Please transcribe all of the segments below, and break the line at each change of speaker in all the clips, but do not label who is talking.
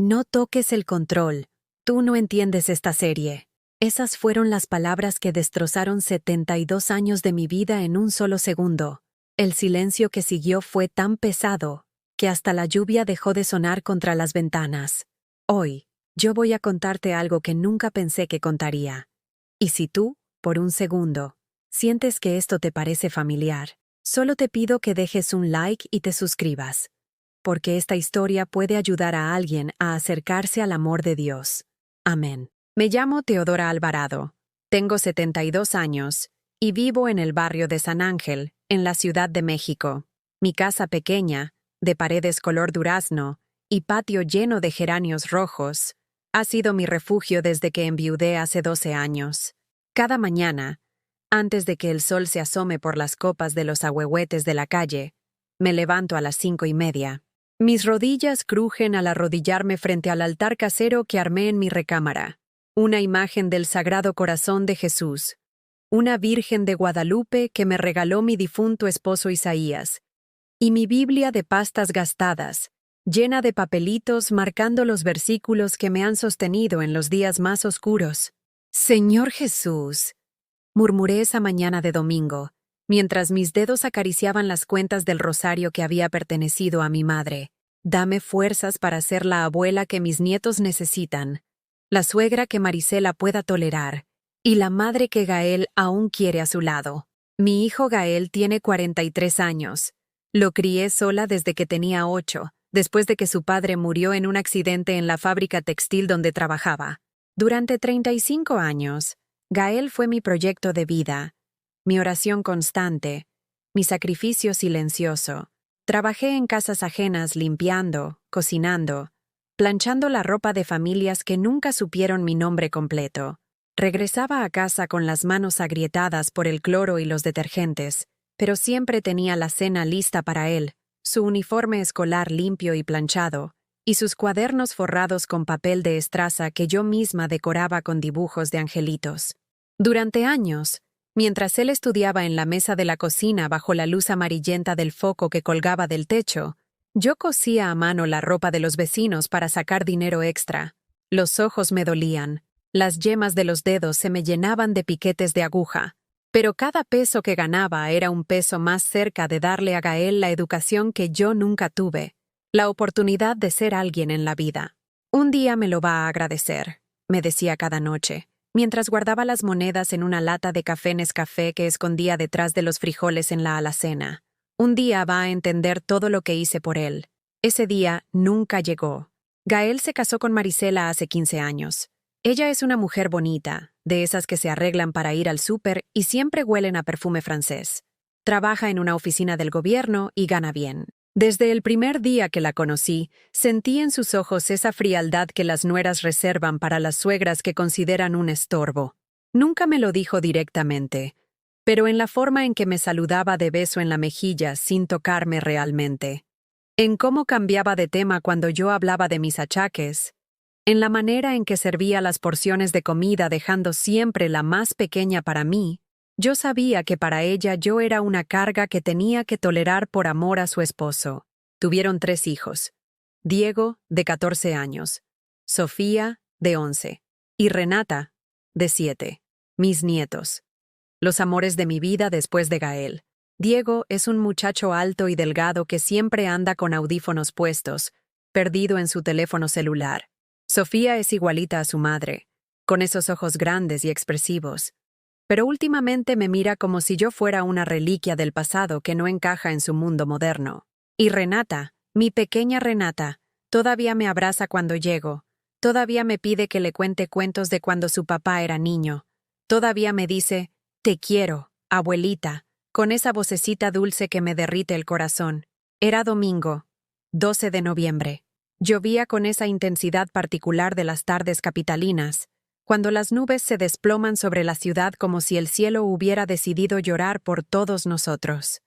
No toques el control. Tú no entiendes esta serie. Esas fueron las palabras que destrozaron 72 años de mi vida en un solo segundo. El silencio que siguió fue tan pesado que hasta la lluvia dejó de sonar contra las ventanas. Hoy, yo voy a contarte algo que nunca pensé que contaría. Y si tú, por un segundo, sientes que esto te parece familiar, solo te pido que dejes un like y te suscribas, porque esta historia puede ayudar a alguien a acercarse al amor de Dios. Amén. Me llamo Teodora Alvarado, tengo 72 años y vivo en el barrio de San Ángel, en la Ciudad de México. Mi casa pequeña, de paredes color durazno y patio lleno de geranios rojos, ha sido mi refugio desde que enviudé hace 12 años. Cada mañana, antes de que el sol se asome por las copas de los ahuehuetes de la calle, me levanto a las 5:30. Mis rodillas crujen al arrodillarme frente al altar casero que armé en mi recámara. Una imagen del Sagrado Corazón de Jesús, una Virgen de Guadalupe que me regaló mi difunto esposo Isaías, y mi Biblia de pastas gastadas, llena de papelitos marcando los versículos que me han sostenido en los días más oscuros. Señor Jesús, murmuré esa mañana de domingo, mientras mis dedos acariciaban las cuentas del rosario que había pertenecido a mi madre. Dame fuerzas para ser la abuela que mis nietos necesitan, la suegra que Marisela pueda tolerar, y la madre que Gael aún quiere a su lado. Mi hijo Gael tiene 43 años. Lo crié sola desde que tenía 8, después de que su padre murió en un accidente en la fábrica textil donde trabajaba. Durante 35 años, Gael fue mi proyecto de vida, mi oración constante, mi sacrificio silencioso. Trabajé en casas ajenas limpiando, cocinando, planchando la ropa de familias que nunca supieron mi nombre completo. Regresaba a casa con las manos agrietadas por el cloro y los detergentes, pero siempre tenía la cena lista para él, su uniforme escolar limpio y planchado, y sus cuadernos forrados con papel de estraza que yo misma decoraba con dibujos de angelitos. Durante años, mientras él estudiaba en la mesa de la cocina bajo la luz amarillenta del foco que colgaba del techo, yo cosía a mano la ropa de los vecinos para sacar dinero extra. Los ojos me dolían, las yemas de los dedos se me llenaban de piquetes de aguja, pero cada peso que ganaba era un peso más cerca de darle a Gael la educación que yo nunca tuve, la oportunidad de ser alguien en la vida. Un día me lo va a agradecer, me decía cada noche, mientras guardaba las monedas en una lata de café Nescafé que escondía detrás de los frijoles en la alacena. Un día va a entender todo lo que hice por él. Ese día nunca llegó. Gael se casó con Marisela hace 15 años. Ella es una mujer bonita, de esas que se arreglan para ir al súper y siempre huelen a perfume francés. Trabaja en una oficina del gobierno y gana bien. Desde el primer día que la conocí, sentí en sus ojos esa frialdad que las nueras reservan para las suegras que consideran un estorbo. Nunca me lo dijo directamente, pero en la forma en que me saludaba de beso en la mejilla sin tocarme realmente, en cómo cambiaba de tema cuando yo hablaba de mis achaques, en la manera en que servía las porciones de comida dejando siempre la más pequeña para mí, yo sabía que para ella yo era una carga que tenía que tolerar por amor a su esposo. Tuvieron 3 hijos: Diego, de 14 años, Sofía, de 11, y Renata, de 7. Mis nietos. Los amores de mi vida después de Gael. Diego es un muchacho alto y delgado que siempre anda con audífonos puestos, perdido en su teléfono celular. Sofía es igualita a su madre, con esos ojos grandes y expresivos, pero últimamente me mira como si yo fuera una reliquia del pasado que no encaja en su mundo moderno. Y Renata, mi pequeña Renata, todavía me abraza cuando llego, todavía me pide que le cuente cuentos de cuando su papá era niño, todavía me dice: «Te quiero, abuelita», con esa vocecita dulce que me derrite el corazón. Era domingo, 12 de noviembre. Llovía con esa intensidad particular de las tardes capitalinas, cuando las nubes se desploman sobre la ciudad como si el cielo hubiera decidido llorar por todos nosotros.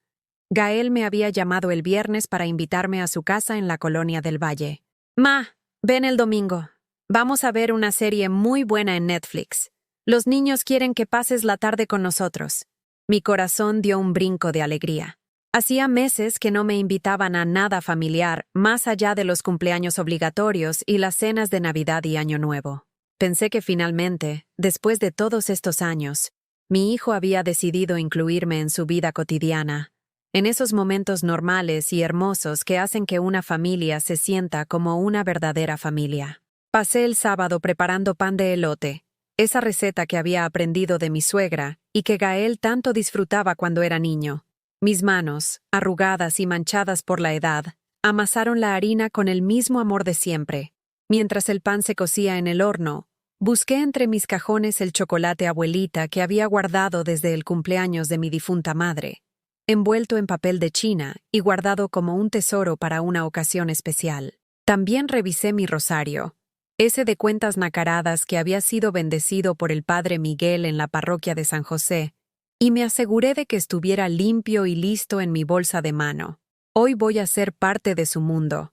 Gael me había llamado el viernes para invitarme a su casa en la colonia del Valle. «Ma, ven el domingo. Vamos a ver una serie muy buena en Netflix. Los niños quieren que pases la tarde con nosotros». Mi corazón dio un brinco de alegría. Hacía meses que no me invitaban a nada familiar, más allá de los cumpleaños obligatorios y las cenas de Navidad y Año Nuevo. Pensé que finalmente, después de todos estos años, mi hijo había decidido incluirme en su vida cotidiana, en esos momentos normales y hermosos que hacen que una familia se sienta como una verdadera familia. Pasé el sábado preparando pan de elote, esa receta que había aprendido de mi suegra y que Gael tanto disfrutaba cuando era niño. Mis manos, arrugadas y manchadas por la edad, amasaron la harina con el mismo amor de siempre. Mientras el pan se cocía en el horno, busqué entre mis cajones el chocolate abuelita que había guardado desde el cumpleaños de mi difunta madre, envuelto en papel de China y guardado como un tesoro para una ocasión especial. También revisé mi rosario, ese de cuentas nacaradas que había sido bendecido por el padre Miguel en la parroquia de San José, y me aseguré de que estuviera limpio y listo en mi bolsa de mano. Hoy voy a ser parte de su mundo,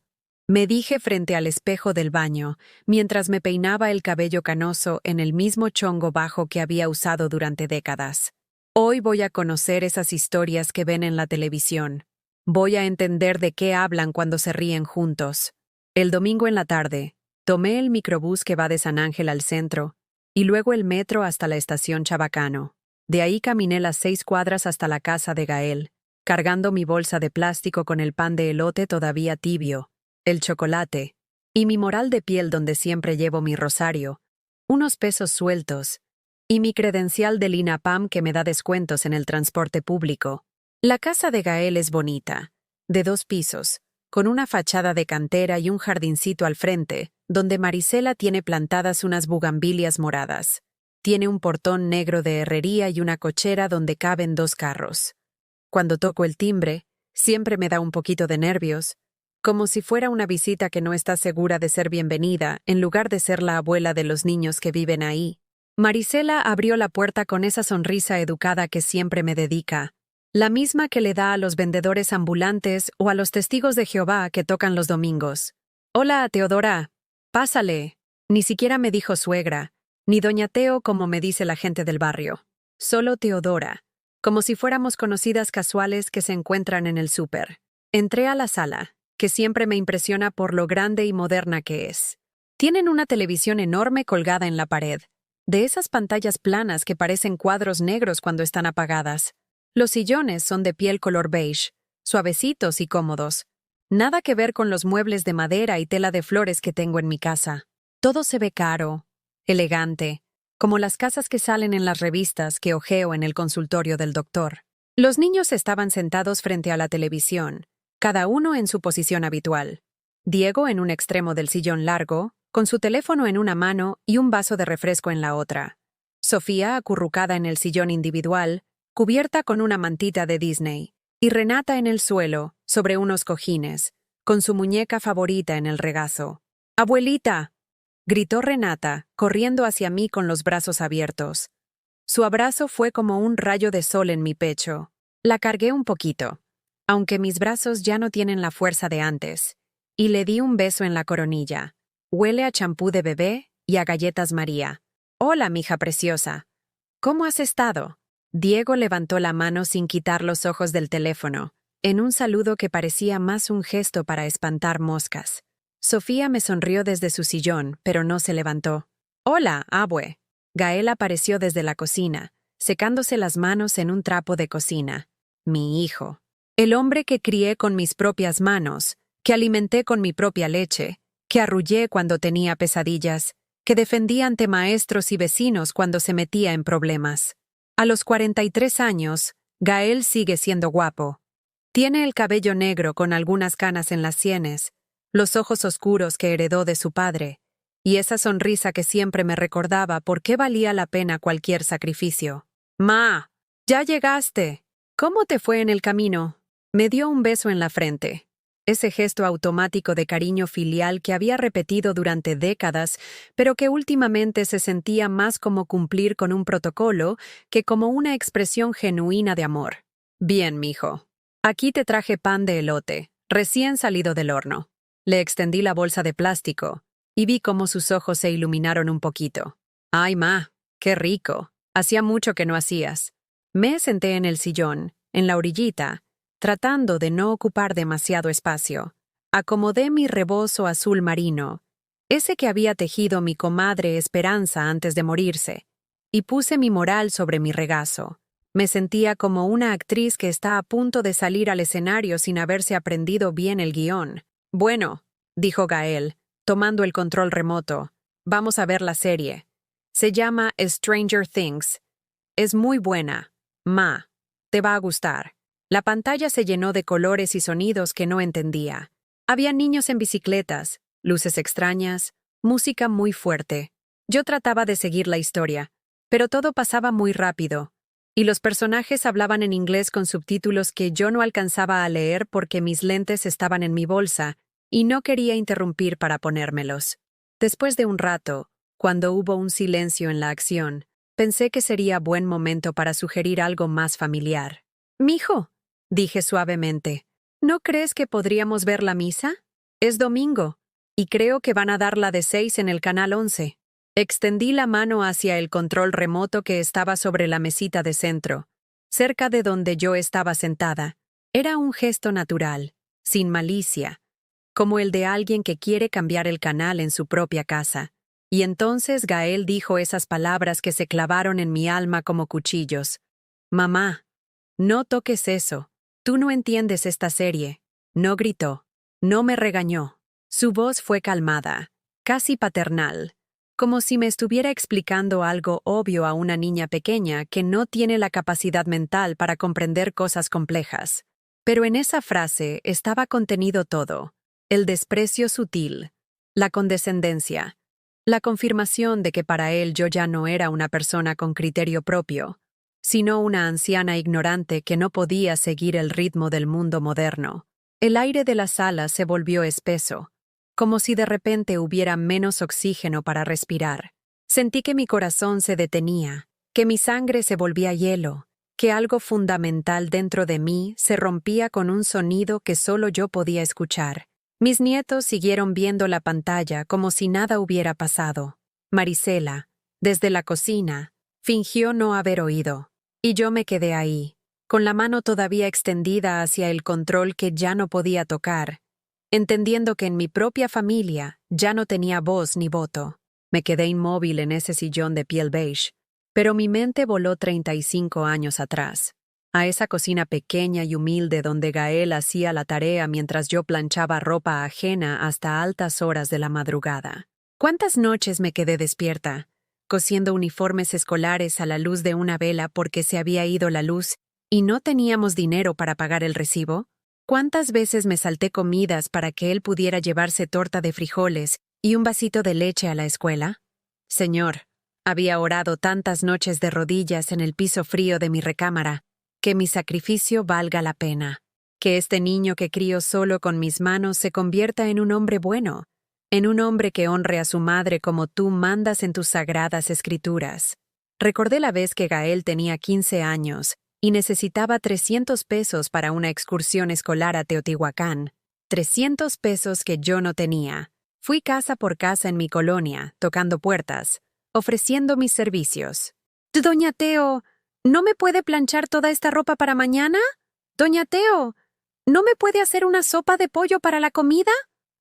me dije frente al espejo del baño, mientras me peinaba el cabello canoso en el mismo chongo bajo que había usado durante décadas. Hoy voy a conocer esas historias que ven en la televisión. Voy a entender de qué hablan cuando se ríen juntos. El domingo en la tarde, tomé el microbús que va de San Ángel al centro, y luego el metro hasta la estación Chabacano. De ahí caminé las 6 cuadras hasta la casa de Gael, cargando mi bolsa de plástico con el pan de elote todavía tibio, el chocolate, y mi moral de piel donde siempre llevo mi rosario, unos pesos sueltos, y mi credencial del INAPAM que me da descuentos en el transporte público. La casa de Gael es bonita, de 2 pisos, con una fachada de cantera y un jardincito al frente, donde Marisela tiene plantadas unas bugambilias moradas. Tiene un portón negro de herrería y una cochera donde caben 2 carros. Cuando toco el timbre, siempre me da un poquito de nervios, como si fuera una visita que no está segura de ser bienvenida, en lugar de ser la abuela de los niños que viven ahí. Marisela abrió la puerta con esa sonrisa educada que siempre me dedica, la misma que le da a los vendedores ambulantes o a los testigos de Jehová que tocan los domingos. «Hola, Teodora. Pásale». Ni siquiera me dijo suegra, ni doña Teo como me dice la gente del barrio. Solo Teodora, como si fuéramos conocidas casuales que se encuentran en el súper. Entré a la sala, que siempre me impresiona por lo grande y moderna que es. Tienen una televisión enorme colgada en la pared, de esas pantallas planas que parecen cuadros negros cuando están apagadas. Los sillones son de piel color beige, suavecitos y cómodos. Nada que ver con los muebles de madera y tela de flores que tengo en mi casa. Todo se ve caro, elegante, como las casas que salen en las revistas que hojeo en el consultorio del doctor. Los niños estaban sentados frente a la televisión, cada uno en su posición habitual. Diego en un extremo del sillón largo, con su teléfono en una mano y un vaso de refresco en la otra. Sofía acurrucada en el sillón individual, cubierta con una mantita de Disney, y Renata en el suelo, sobre unos cojines, con su muñeca favorita en el regazo. «¡Abuelita!», gritó Renata, corriendo hacia mí con los brazos abiertos. Su abrazo fue como un rayo de sol en mi pecho. La cargué un poquito, aunque mis brazos ya no tienen la fuerza de antes, y le di un beso en la coronilla. Huele a champú de bebé y a galletas María. «Hola, mija preciosa. ¿Cómo has estado?». Diego levantó la mano sin quitar los ojos del teléfono, en un saludo que parecía más un gesto para espantar moscas. Sofía me sonrió desde su sillón, pero no se levantó. «Hola, abue». Gael apareció desde la cocina, secándose las manos en un trapo de cocina. Mi hijo. El hombre que crié con mis propias manos, que alimenté con mi propia leche, que arrullé cuando tenía pesadillas, que defendí ante maestros y vecinos cuando se metía en problemas. A los 43 años, Gael sigue siendo guapo. Tiene el cabello negro con algunas canas en las sienes, los ojos oscuros que heredó de su padre, y esa sonrisa que siempre me recordaba por qué valía la pena cualquier sacrificio. «Ma, ya llegaste. ¿Cómo te fue en el camino?». Me dio un beso en la frente. Ese gesto automático de cariño filial que había repetido durante décadas, pero que últimamente se sentía más como cumplir con un protocolo que como una expresión genuina de amor. «Bien, mijo. Aquí te traje pan de elote, recién salido del horno». Le extendí la bolsa de plástico, y vi cómo sus ojos se iluminaron un poquito. «Ay, ma, qué rico. Hacía mucho que no hacías». Me senté en el sillón, en la orillita, tratando de no ocupar demasiado espacio. Acomodé mi rebozo azul marino, ese que había tejido mi comadre Esperanza antes de morirse, y puse mi moral sobre mi regazo. Me sentía como una actriz que está a punto de salir al escenario sin haberse aprendido bien el guión. «Bueno», dijo Gael, tomando el control remoto, «vamos a ver la serie. Se llama Stranger Things. Es muy buena. Ma, te va a gustar». La pantalla se llenó de colores y sonidos que no entendía. Había niños en bicicletas, luces extrañas, música muy fuerte. Yo trataba de seguir la historia, pero todo pasaba muy rápido, y los personajes hablaban en inglés con subtítulos que yo no alcanzaba a leer porque mis lentes estaban en mi bolsa y no quería interrumpir para ponérmelos. Después de un rato, cuando hubo un silencio en la acción, pensé que sería buen momento para sugerir algo más familiar. «Mijo», dije suavemente, ¿no crees que podríamos ver la misa? Es domingo, y creo que van a dar la de 6 en el canal 11. Extendí la mano hacia el control remoto que estaba sobre la mesita de centro, cerca de donde yo estaba sentada. Era un gesto natural, sin malicia, como el de alguien que quiere cambiar el canal en su propia casa. Y entonces Gael dijo esas palabras que se clavaron en mi alma como cuchillos. «Mamá, no toques eso. Tú no entiendes esta serie». No gritó, no me regañó. Su voz fue calmada, casi paternal, como si me estuviera explicando algo obvio a una niña pequeña que no tiene la capacidad mental para comprender cosas complejas. Pero en esa frase estaba contenido todo: el desprecio sutil, la condescendencia, la confirmación de que para él yo ya no era una persona con criterio propio, sino una anciana ignorante que no podía seguir el ritmo del mundo moderno. El aire de la sala se volvió espeso, como si de repente hubiera menos oxígeno para respirar. Sentí que mi corazón se detenía, que mi sangre se volvía hielo, que algo fundamental dentro de mí se rompía con un sonido que solo yo podía escuchar. Mis nietos siguieron viendo la pantalla como si nada hubiera pasado. Marisela, desde la cocina, fingió no haber oído, y yo me quedé ahí, con la mano todavía extendida hacia el control que ya no podía tocar, entendiendo que en mi propia familia ya no tenía voz ni voto. Me quedé inmóvil en ese sillón de piel beige, pero mi mente voló 35 años atrás, a esa cocina pequeña y humilde donde Gael hacía la tarea mientras yo planchaba ropa ajena hasta altas horas de la madrugada. ¿Cuántas noches me quedé despierta, cosiendo uniformes escolares a la luz de una vela porque se había ido la luz y no teníamos dinero para pagar el recibo? ¿Cuántas veces me salté comidas para que él pudiera llevarse torta de frijoles y un vasito de leche a la escuela? Señor, había orado tantas noches de rodillas en el piso frío de mi recámara, que mi sacrificio valga la pena. Que este niño que crío solo con mis manos se convierta en un hombre bueno, en un hombre que honre a su madre como tú mandas en tus sagradas escrituras. Recordé la vez que Gael tenía 15 años y necesitaba 300 pesos para una excursión escolar a Teotihuacán. 300 pesos que yo no tenía. Fui casa por casa en mi colonia, tocando puertas, ofreciendo mis servicios. «Doña Teo, ¿no me puede planchar toda esta ropa para mañana? Doña Teo, ¿no me puede hacer una sopa de pollo para la comida?»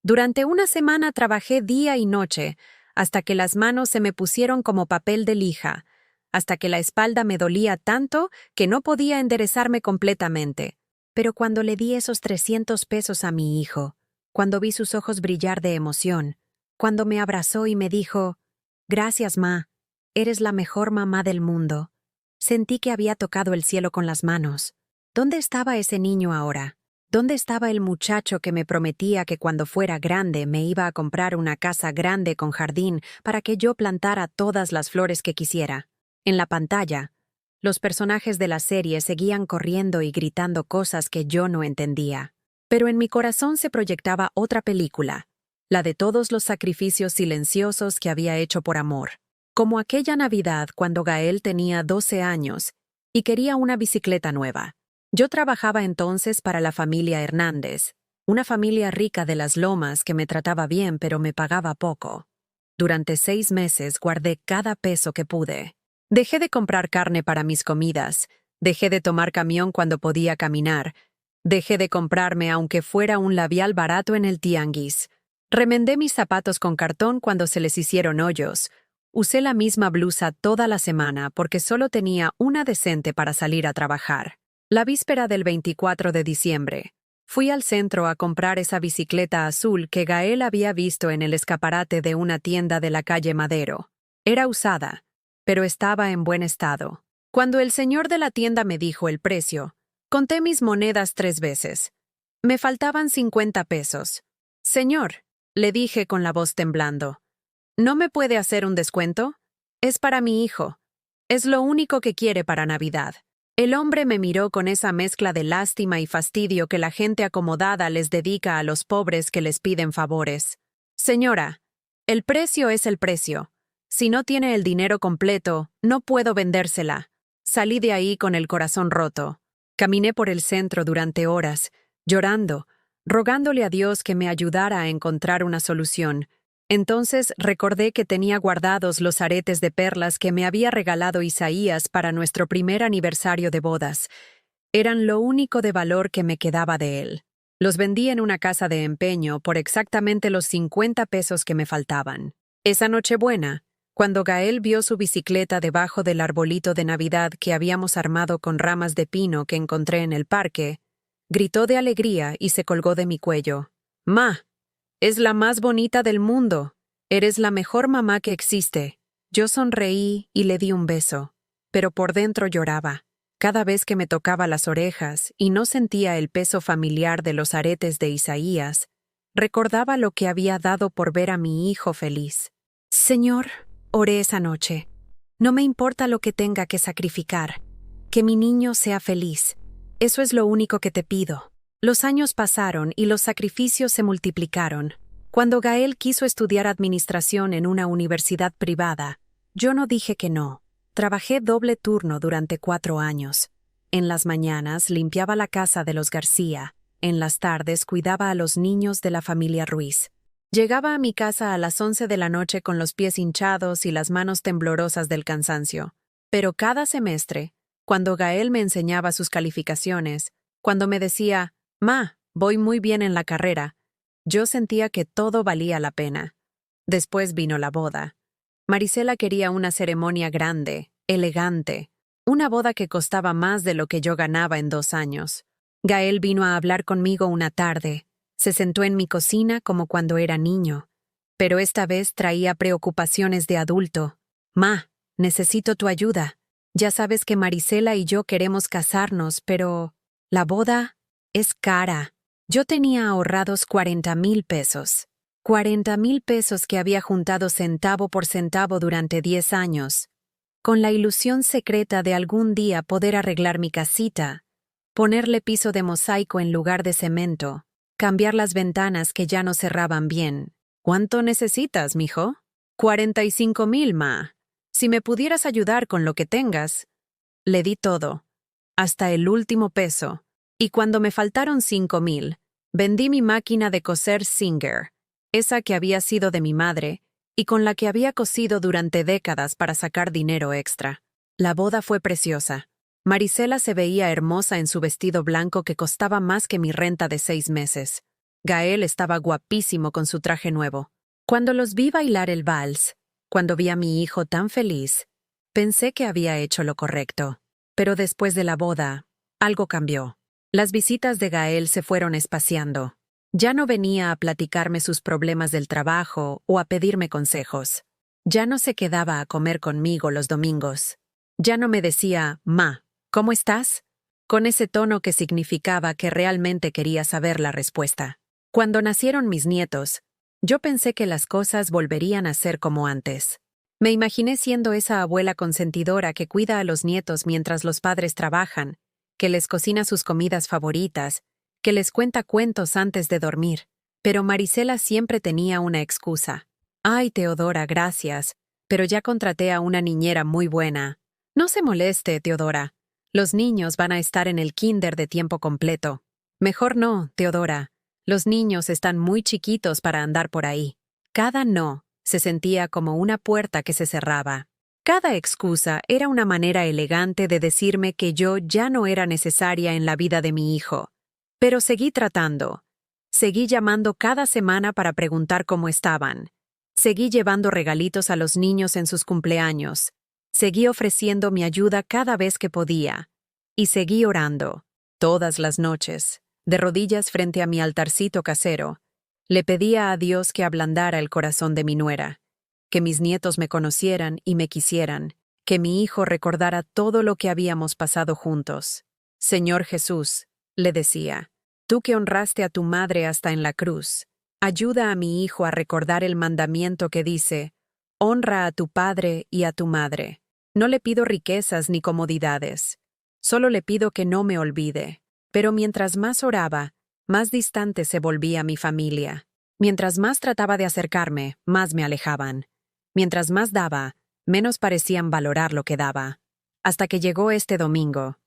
Durante una semana trabajé día y noche, hasta que las manos se me pusieron como papel de lija, hasta que la espalda me dolía tanto que no podía enderezarme completamente. Pero cuando le di esos 300 pesos a mi hijo, cuando vi sus ojos brillar de emoción, cuando me abrazó y me dijo: «Gracias, ma, eres la mejor mamá del mundo», sentí que había tocado el cielo con las manos. ¿Dónde estaba ese niño ahora? ¿Dónde estaba el muchacho que me prometía que cuando fuera grande me iba a comprar una casa grande con jardín para que yo plantara todas las flores que quisiera? En la pantalla, los personajes de la serie seguían corriendo y gritando cosas que yo no entendía. Pero en mi corazón se proyectaba otra película, la de todos los sacrificios silenciosos que había hecho por amor. Como aquella Navidad cuando Gael tenía 12 años y quería una bicicleta nueva. Yo trabajaba entonces para la familia Hernández, una familia rica de las Lomas que me trataba bien pero me pagaba poco. Durante 6 meses guardé cada peso que pude. Dejé de comprar carne para mis comidas, dejé de tomar camión cuando podía caminar, Dejé de comprarme aunque fuera un labial barato en el tianguis. Remendé mis zapatos con cartón cuando se les hicieron hoyos. Usé la misma blusa toda la semana porque solo tenía una decente para salir a trabajar. La víspera del 24 de diciembre, fui al centro a comprar esa bicicleta azul que Gael había visto en el escaparate de una tienda de la calle Madero. Era usada, pero estaba en buen estado. Cuando el señor de la tienda me dijo el precio, conté mis monedas 3 veces. Me faltaban 50 pesos. Señor, le dije con la voz temblando, ¿no me puede hacer un descuento? Es para mi hijo. Es lo único que quiere para Navidad. El hombre me miró con esa mezcla de lástima y fastidio que la gente acomodada les dedica a los pobres que les piden favores. Señora, el precio es el precio. Si no tiene el dinero completo, no puedo vendérsela. Salí de ahí con el corazón roto. Caminé por el centro durante horas, llorando, rogándole a Dios que me ayudara a encontrar una solución. Entonces recordé que tenía guardados los aretes de perlas que me había regalado Isaías para nuestro primer aniversario de bodas. Eran lo único de valor que me quedaba de él. Los vendí en una casa de empeño por exactamente los 50 pesos que me faltaban. Esa Nochebuena, cuando Gael vio su bicicleta debajo del arbolito de Navidad que habíamos armado con ramas de pino que encontré en el parque, gritó de alegría y se colgó de mi cuello. «Ma, es la más bonita del mundo. Eres la mejor mamá que existe». Yo sonreí y le di un beso, pero por dentro lloraba. Cada vez que me tocaba las orejas y no sentía el peso familiar de los aretes de Isaías, recordaba lo que había dado por ver a mi hijo feliz. «Señor», oré esa noche, «no me importa lo que tenga que sacrificar. Que mi niño sea feliz. Eso es lo único que te pido». Los años pasaron y los sacrificios se multiplicaron. Cuando Gael quiso estudiar administración en una universidad privada, yo no dije que no. Trabajé doble turno durante 4 años. En las mañanas limpiaba la casa de los García. En las tardes cuidaba a los niños de la familia Ruiz. Llegaba a mi casa a las 11 de la noche con los pies hinchados y las manos temblorosas del cansancio. Pero cada semestre, cuando Gael me enseñaba sus calificaciones, cuando me decía, «Ma, voy muy bien en la carrera», yo sentía que todo valía la pena. Después vino la boda. Marisela quería una ceremonia grande, elegante, una boda que costaba más de lo que yo ganaba en 2 años. Gael vino a hablar conmigo una tarde. Se sentó en mi cocina como cuando era niño, pero esta vez traía preocupaciones de adulto. «Ma, necesito tu ayuda. Ya sabes que Marisela y yo queremos casarnos, pero la boda es cara». Yo tenía ahorrados 40,000 pesos. 40,000 pesos que había juntado centavo por centavo durante 10 años, con la ilusión secreta de algún día poder arreglar mi casita, ponerle piso de mosaico en lugar de cemento, cambiar las ventanas que ya no cerraban bien. «¿Cuánto necesitas, mijo?» 45,000, ma. Si me pudieras ayudar con lo que tengas. Le di todo, hasta el último peso, y cuando me faltaron 5,000, vendí mi máquina de coser Singer, esa que había sido de mi madre y con la que había cosido durante décadas para sacar dinero extra. La boda fue preciosa. Marisela se veía hermosa en su vestido blanco que costaba más que mi renta de 6 meses. Gael estaba guapísimo con su traje nuevo. Cuando los vi bailar el vals, cuando vi a mi hijo tan feliz, pensé que había hecho lo correcto. Pero después de la boda, algo cambió. Las visitas de Gael se fueron espaciando. Ya no venía a platicarme sus problemas del trabajo o a pedirme consejos. Ya no se quedaba a comer conmigo los domingos. Ya no me decía, «Ma, ¿cómo estás?», con ese tono que significaba que realmente quería saber la respuesta. Cuando nacieron mis nietos, yo pensé que las cosas volverían a ser como antes. Me imaginé siendo esa abuela consentidora que cuida a los nietos mientras los padres trabajan, que les cocina sus comidas favoritas, que les cuenta cuentos antes de dormir. Pero Marisela siempre tenía una excusa. «Ay, Teodora, gracias, pero ya contraté a una niñera muy buena». «No se moleste, Teodora. Los niños van a estar en el kinder de tiempo completo». «Mejor no, Teodora. Los niños están muy chiquitos para andar por ahí». Cada no se sentía como una puerta que se cerraba. Cada excusa era una manera elegante de decirme que yo ya no era necesaria en la vida de mi hijo. Pero seguí tratando. Seguí llamando cada semana para preguntar cómo estaban. Seguí llevando regalitos a los niños en sus cumpleaños. Seguí ofreciendo mi ayuda cada vez que podía. Y seguí orando, todas las noches, de rodillas frente a mi altarcito casero. Le pedía a Dios que ablandara el corazón de mi nuera, que mis nietos me conocieran y me quisieran, que mi hijo recordara todo lo que habíamos pasado juntos. Señor Jesús, le decía, tú que honraste a tu madre hasta en la cruz, ayuda a mi hijo a recordar el mandamiento que dice, honra a tu padre y a tu madre. No le pido riquezas ni comodidades. Solo le pido que no me olvide. Pero mientras más oraba, más distante se volvía mi familia. Mientras más trataba de acercarme, más me alejaban. Mientras más daba, menos parecían valorar lo que daba. Hasta que llegó este domingo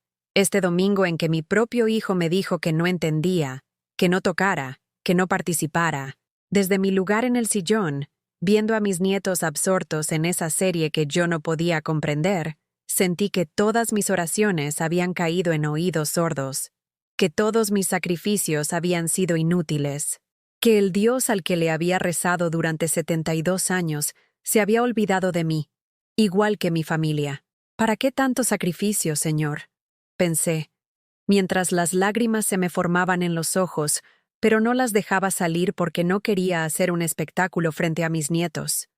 en que mi propio hijo me dijo que no entendía, que no tocara, que no participara. Desde mi lugar en el sillón, viendo a mis nietos absortos en esa serie que yo no podía comprender, sentí que todas mis oraciones habían caído en oídos sordos, que todos mis sacrificios habían sido inútiles, que el Dios al que le había rezado durante 72 años se había olvidado de mí, igual que mi familia. ¿Para qué tanto sacrificio, Señor?, pensé, mientras las lágrimas se me formaban en los ojos, pero no las dejaba salir porque no quería hacer un espectáculo frente a mis nietos.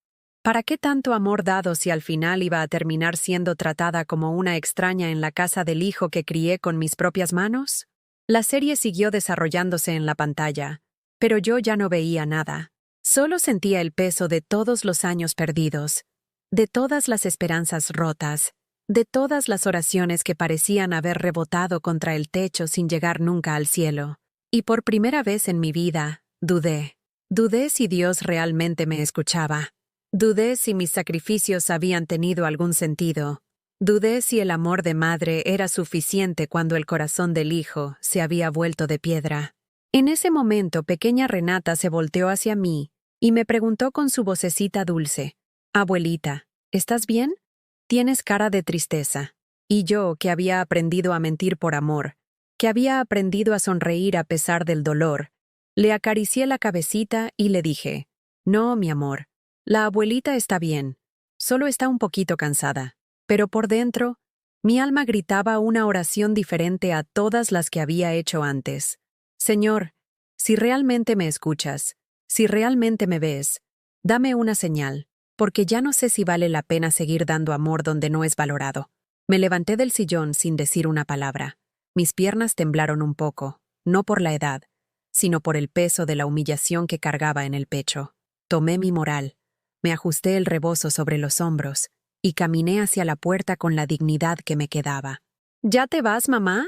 ¿Para qué tanto amor dado si al final iba a terminar siendo tratada como una extraña en la casa del hijo que crié con mis propias manos? La serie siguió desarrollándose en la pantalla, pero yo ya no veía nada. Solo sentía el peso de todos los años perdidos, de todas las esperanzas rotas, de todas las oraciones que parecían haber rebotado contra el techo sin llegar nunca al cielo. Y por primera vez en mi vida, dudé. Dudé si Dios realmente me escuchaba. Dudé si mis sacrificios habían tenido algún sentido. Dudé si el amor de madre era suficiente cuando el corazón del hijo se había vuelto de piedra. En ese momento, pequeña Renata se volteó hacia mí y me preguntó con su vocecita dulce, «Abuelita, ¿estás bien? Tienes cara de tristeza». Y yo, que había aprendido a mentir por amor, que había aprendido a sonreír a pesar del dolor, le acaricié la cabecita y le dije, «No, mi amor, la abuelita está bien, solo está un poquito cansada». Pero por dentro, mi alma gritaba una oración diferente a todas las que había hecho antes. «Señor, si realmente me escuchas, si realmente me ves, dame una señal, porque ya no sé si vale la pena seguir dando amor donde no es valorado». Me levanté del sillón sin decir una palabra. Mis piernas temblaron un poco, no por la edad, sino por el peso de la humillación que cargaba en el pecho. Tomé mi moral, me ajusté el rebozo sobre los hombros y caminé hacia la puerta con la dignidad que me quedaba. «¿Ya te vas, mamá?»,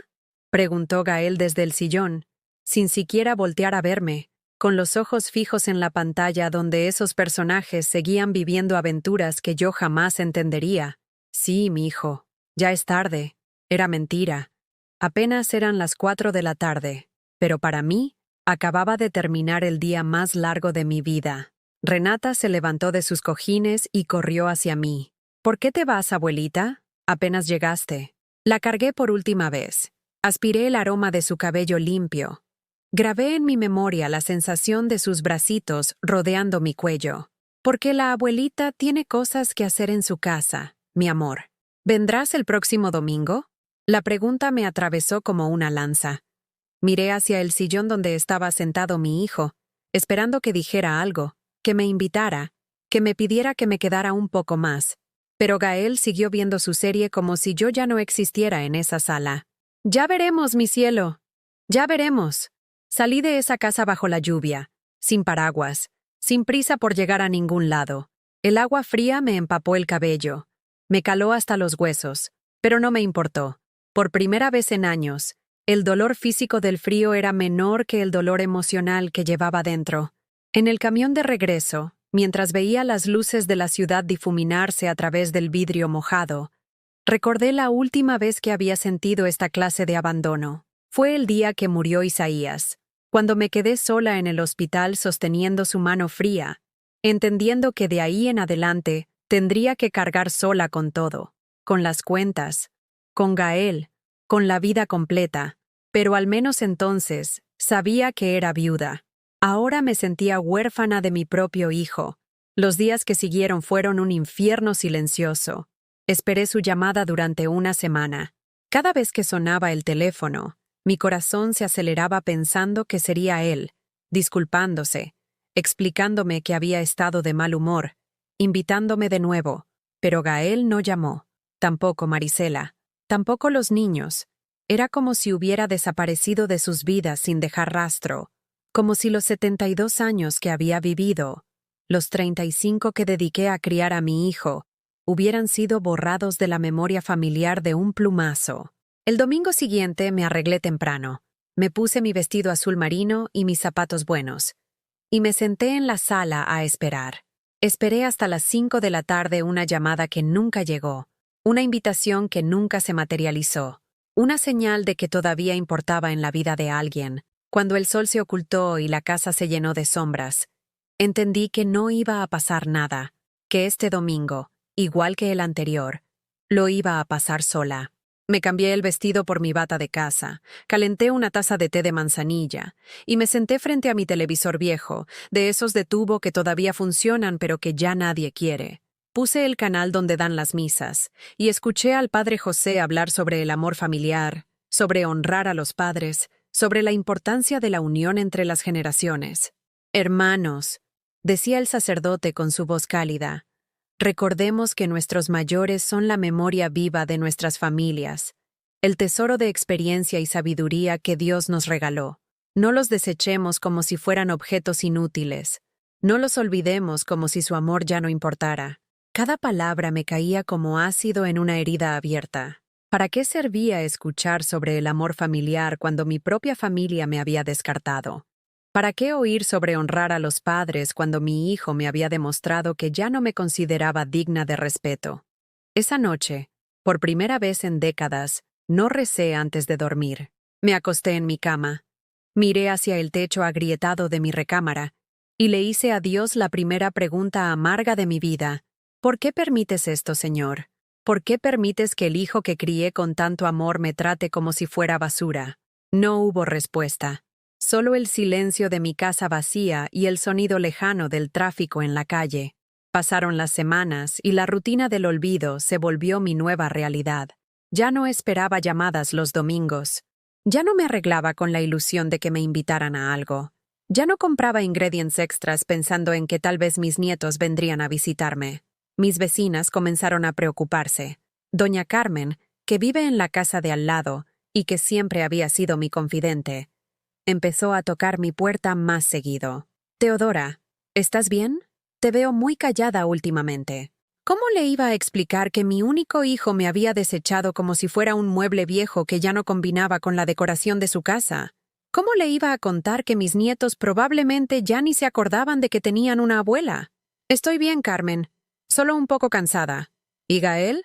preguntó Gael desde el sillón, sin siquiera voltear a verme, con los ojos fijos en la pantalla donde esos personajes seguían viviendo aventuras que yo jamás entendería. «Sí, mi hijo, ya es tarde». Era mentira. Apenas eran las 4 de la tarde, pero para mí, acababa de terminar el día más largo de mi vida. Renata se levantó de sus cojines y corrió hacia mí. «¿Por qué te vas, abuelita? Apenas llegaste». La cargué por última vez. Aspiré el aroma de su cabello limpio. Grabé en mi memoria la sensación de sus bracitos rodeando mi cuello. «Porque la abuelita tiene cosas que hacer en su casa, mi amor. ¿Vendrás el próximo domingo?». La pregunta me atravesó como una lanza. Miré hacia el sillón donde estaba sentado mi hijo, esperando que dijera algo, que me invitara, que me pidiera que me quedara un poco más. Pero Gael siguió viendo su serie como si yo ya no existiera en esa sala. «Ya veremos, mi cielo. Ya veremos». Salí de esa casa bajo la lluvia, sin paraguas, sin prisa por llegar a ningún lado. El agua fría me empapó el cabello. Me caló hasta los huesos, pero no me importó. Por primera vez en años, el dolor físico del frío era menor que el dolor emocional que llevaba dentro. En el camión de regreso, mientras veía las luces de la ciudad difuminarse a través del vidrio mojado, recordé la última vez que había sentido esta clase de abandono. Fue el día que murió Isaías, cuando me quedé sola en el hospital sosteniendo su mano fría, entendiendo que de ahí en adelante tendría que cargar sola con todo, con las cuentas, con Gael, con la vida completa, Pero al menos entonces sabía que era viuda. Ahora me sentía huérfana de mi propio hijo. Los días que siguieron fueron un infierno silencioso. Esperé su llamada durante una semana. Cada vez que sonaba el teléfono, mi corazón se aceleraba pensando que sería él, disculpándose, explicándome que había estado de mal humor, invitándome de nuevo. Pero Gael no llamó. Tampoco Marisela. Tampoco los niños. Era como si hubiera desaparecido de sus vidas sin dejar rastro. Como si los 72 años que había vivido, los 35 que dediqué a criar a mi hijo, hubieran sido borrados de la memoria familiar de un plumazo. El domingo siguiente me arreglé temprano. Me puse mi vestido azul marino y mis zapatos buenos. Y me senté en la sala a esperar. Esperé hasta las 5 de la tarde una llamada que nunca llegó, una invitación que nunca se materializó, una señal de que todavía importaba en la vida de alguien. Cuando el sol se ocultó y la casa se llenó de sombras, entendí que no iba a pasar nada, que este domingo, igual que el anterior, lo iba a pasar sola. Me cambié el vestido por mi bata de casa, calenté una taza de té de manzanilla y me senté frente a mi televisor viejo, de esos de tubo que todavía funcionan pero que ya nadie quiere. Puse el canal donde dan las misas y escuché al padre José hablar sobre el amor familiar, sobre honrar a los padres, sobre la importancia de la unión entre las generaciones. Hermanos, decía el sacerdote con su voz cálida, recordemos que nuestros mayores son la memoria viva de nuestras familias, el tesoro de experiencia y sabiduría que Dios nos regaló. No los desechemos como si fueran objetos inútiles. No los olvidemos como si su amor ya no importara. Cada palabra me caía como ácido en una herida abierta. ¿Para qué servía escuchar sobre el amor familiar cuando mi propia familia me había descartado? ¿Para qué oír sobre honrar a los padres cuando mi hijo me había demostrado que ya no me consideraba digna de respeto? Esa noche, por primera vez en décadas, no recé antes de dormir. Me acosté en mi cama, miré hacia el techo agrietado de mi recámara y le hice a Dios la primera pregunta amarga de mi vida. ¿Por qué permites esto, Señor? ¿Por qué permites que el hijo que crié con tanto amor me trate como si fuera basura? No hubo respuesta. Solo el silencio de mi casa vacía y el sonido lejano del tráfico en la calle. Pasaron las semanas y la rutina del olvido se volvió mi nueva realidad. Ya no esperaba llamadas los domingos. Ya no me arreglaba con la ilusión de que me invitaran a algo. Ya no compraba ingredients extras pensando en que tal vez mis nietos vendrían a visitarme. Mis vecinas comenzaron a preocuparse. Doña Carmen, que vive en la casa de al lado y que siempre había sido mi confidente, empezó a tocar mi puerta más seguido. Teodora, ¿estás bien? Te veo muy callada últimamente. ¿Cómo le iba a explicar que mi único hijo me había desechado como si fuera un mueble viejo que ya no combinaba con la decoración de su casa? ¿Cómo le iba a contar que mis nietos probablemente ya ni se acordaban de que tenían una abuela? Estoy bien, Carmen. Solo un poco cansada. ¿Y Gael?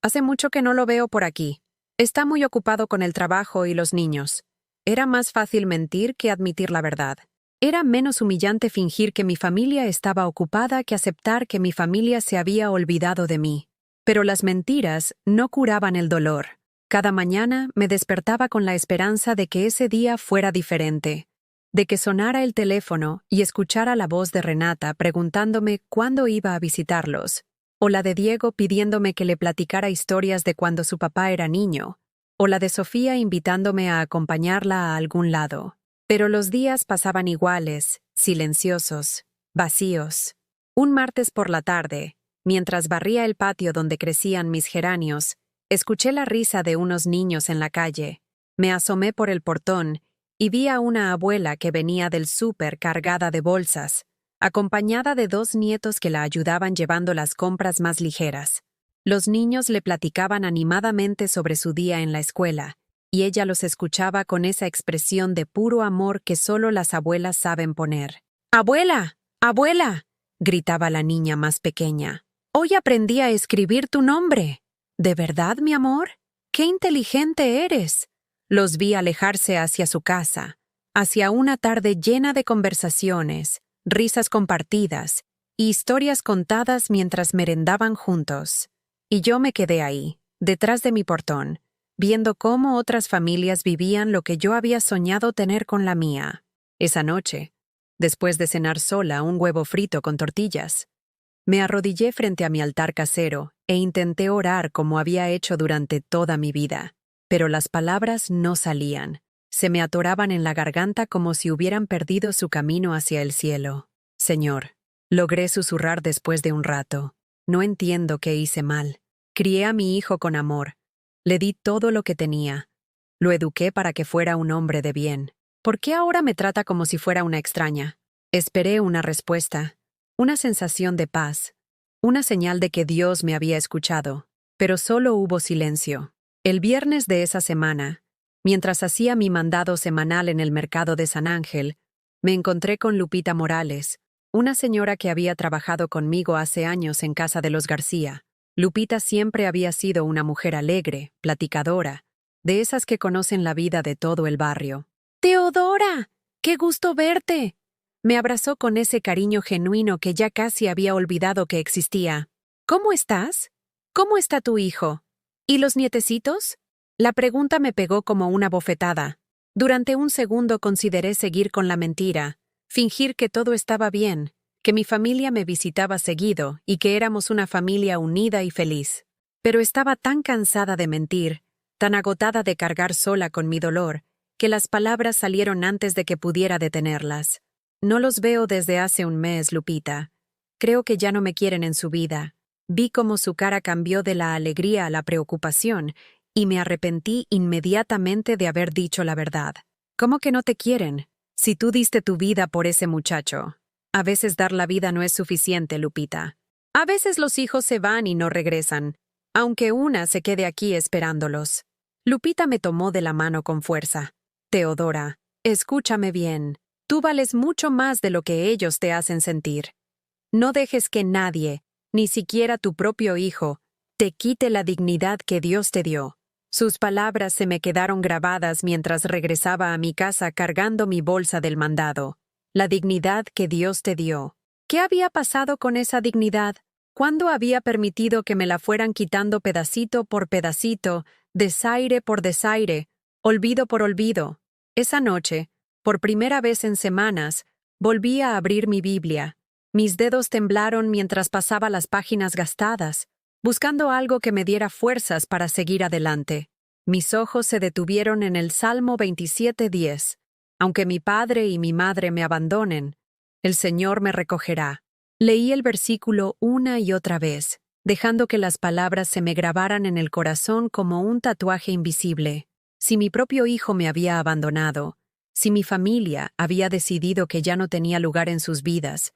Hace mucho que no lo veo por aquí. Está muy ocupado con el trabajo y los niños. Era más fácil mentir que admitir la verdad. Era menos humillante fingir que mi familia estaba ocupada que aceptar que mi familia se había olvidado de mí. Pero las mentiras no curaban el dolor. Cada mañana me despertaba con la esperanza de que ese día fuera diferente, de que sonara el teléfono y escuchara la voz de Renata preguntándome cuándo iba a visitarlos, o la de Diego pidiéndome que le platicara historias de cuando su papá era niño, o la de Sofía invitándome a acompañarla a algún lado. Pero los días pasaban iguales, silenciosos, vacíos. Un martes por la tarde, mientras barría el patio donde crecían mis geranios, escuché la risa de unos niños en la calle. Me asomé por el portón y vi a una abuela que venía del súper cargada de bolsas, acompañada de 2 nietos que la ayudaban llevando las compras más ligeras. Los niños le platicaban animadamente sobre su día en la escuela, y ella los escuchaba con esa expresión de puro amor que solo las abuelas saben poner. ¡Abuela! ¡Abuela!, gritaba la niña más pequeña. «Hoy aprendí a escribir tu nombre». «¿De verdad, mi amor? ¡Qué inteligente eres!». Los vi alejarse hacia su casa, hacia una tarde llena de conversaciones, risas compartidas y historias contadas mientras merendaban juntos. Y yo me quedé ahí, detrás de mi portón, viendo cómo otras familias vivían lo que yo había soñado tener con la mía. Esa noche, después de cenar sola un huevo frito con tortillas, me arrodillé frente a mi altar casero e intenté orar como había hecho durante toda mi vida. Pero las palabras no salían. Se me atoraban en la garganta como si hubieran perdido su camino hacia el cielo. Señor, logré susurrar después de un rato. No entiendo qué hice mal. Crié a mi hijo con amor. Le di todo lo que tenía. Lo eduqué para que fuera un hombre de bien. ¿Por qué ahora me trata como si fuera una extraña? Esperé una respuesta, una sensación de paz, una señal de que Dios me había escuchado, pero solo hubo silencio. El viernes de esa semana, mientras hacía mi mandado semanal en el mercado de San Ángel, me encontré con Lupita Morales, una señora que había trabajado conmigo hace años en casa de los García. Lupita siempre había sido una mujer alegre, platicadora, de esas que conocen la vida de todo el barrio. ¡Teodora! ¡Qué gusto verte! Me abrazó con ese cariño genuino que ya casi había olvidado que existía. ¿Cómo estás? ¿Cómo está tu hijo? ¿Y los nietecitos? La pregunta me pegó como una bofetada. Durante un segundo consideré seguir con la mentira, fingir que todo estaba bien, que mi familia me visitaba seguido y que éramos una familia unida y feliz. Pero estaba tan cansada de mentir, tan agotada de cargar sola con mi dolor, que las palabras salieron antes de que pudiera detenerlas. No los veo desde hace un mes, Lupita. Creo que ya no me quieren en su vida. Vi cómo su cara cambió de la alegría a la preocupación y me arrepentí inmediatamente de haber dicho la verdad. ¿Cómo que no te quieren? Si tú diste tu vida por ese muchacho. A veces dar la vida no es suficiente, Lupita. A veces los hijos se van y no regresan, aunque una se quede aquí esperándolos. Lupita me tomó de la mano con fuerza. Teodora, escúchame bien. Tú vales mucho más de lo que ellos te hacen sentir. No dejes que nadie, ni siquiera tu propio hijo, te quite la dignidad que Dios te dio. Sus palabras se me quedaron grabadas mientras regresaba a mi casa cargando mi bolsa del mandado. La dignidad que Dios te dio. ¿Qué había pasado con esa dignidad? ¿Cuándo había permitido que me la fueran quitando pedacito por pedacito, desaire por desaire, olvido por olvido? Esa noche, por primera vez en semanas, volví a abrir mi Biblia. Mis dedos temblaron mientras pasaba las páginas gastadas, buscando algo que me diera fuerzas para seguir adelante. Mis ojos se detuvieron en el Salmo 27:10. Aunque mi padre y mi madre me abandonen, el Señor me recogerá. Leí el versículo una y otra vez, dejando que las palabras se me grabaran en el corazón como un tatuaje invisible. Si mi propio hijo me había abandonado, si mi familia había decidido que ya no tenía lugar en sus vidas,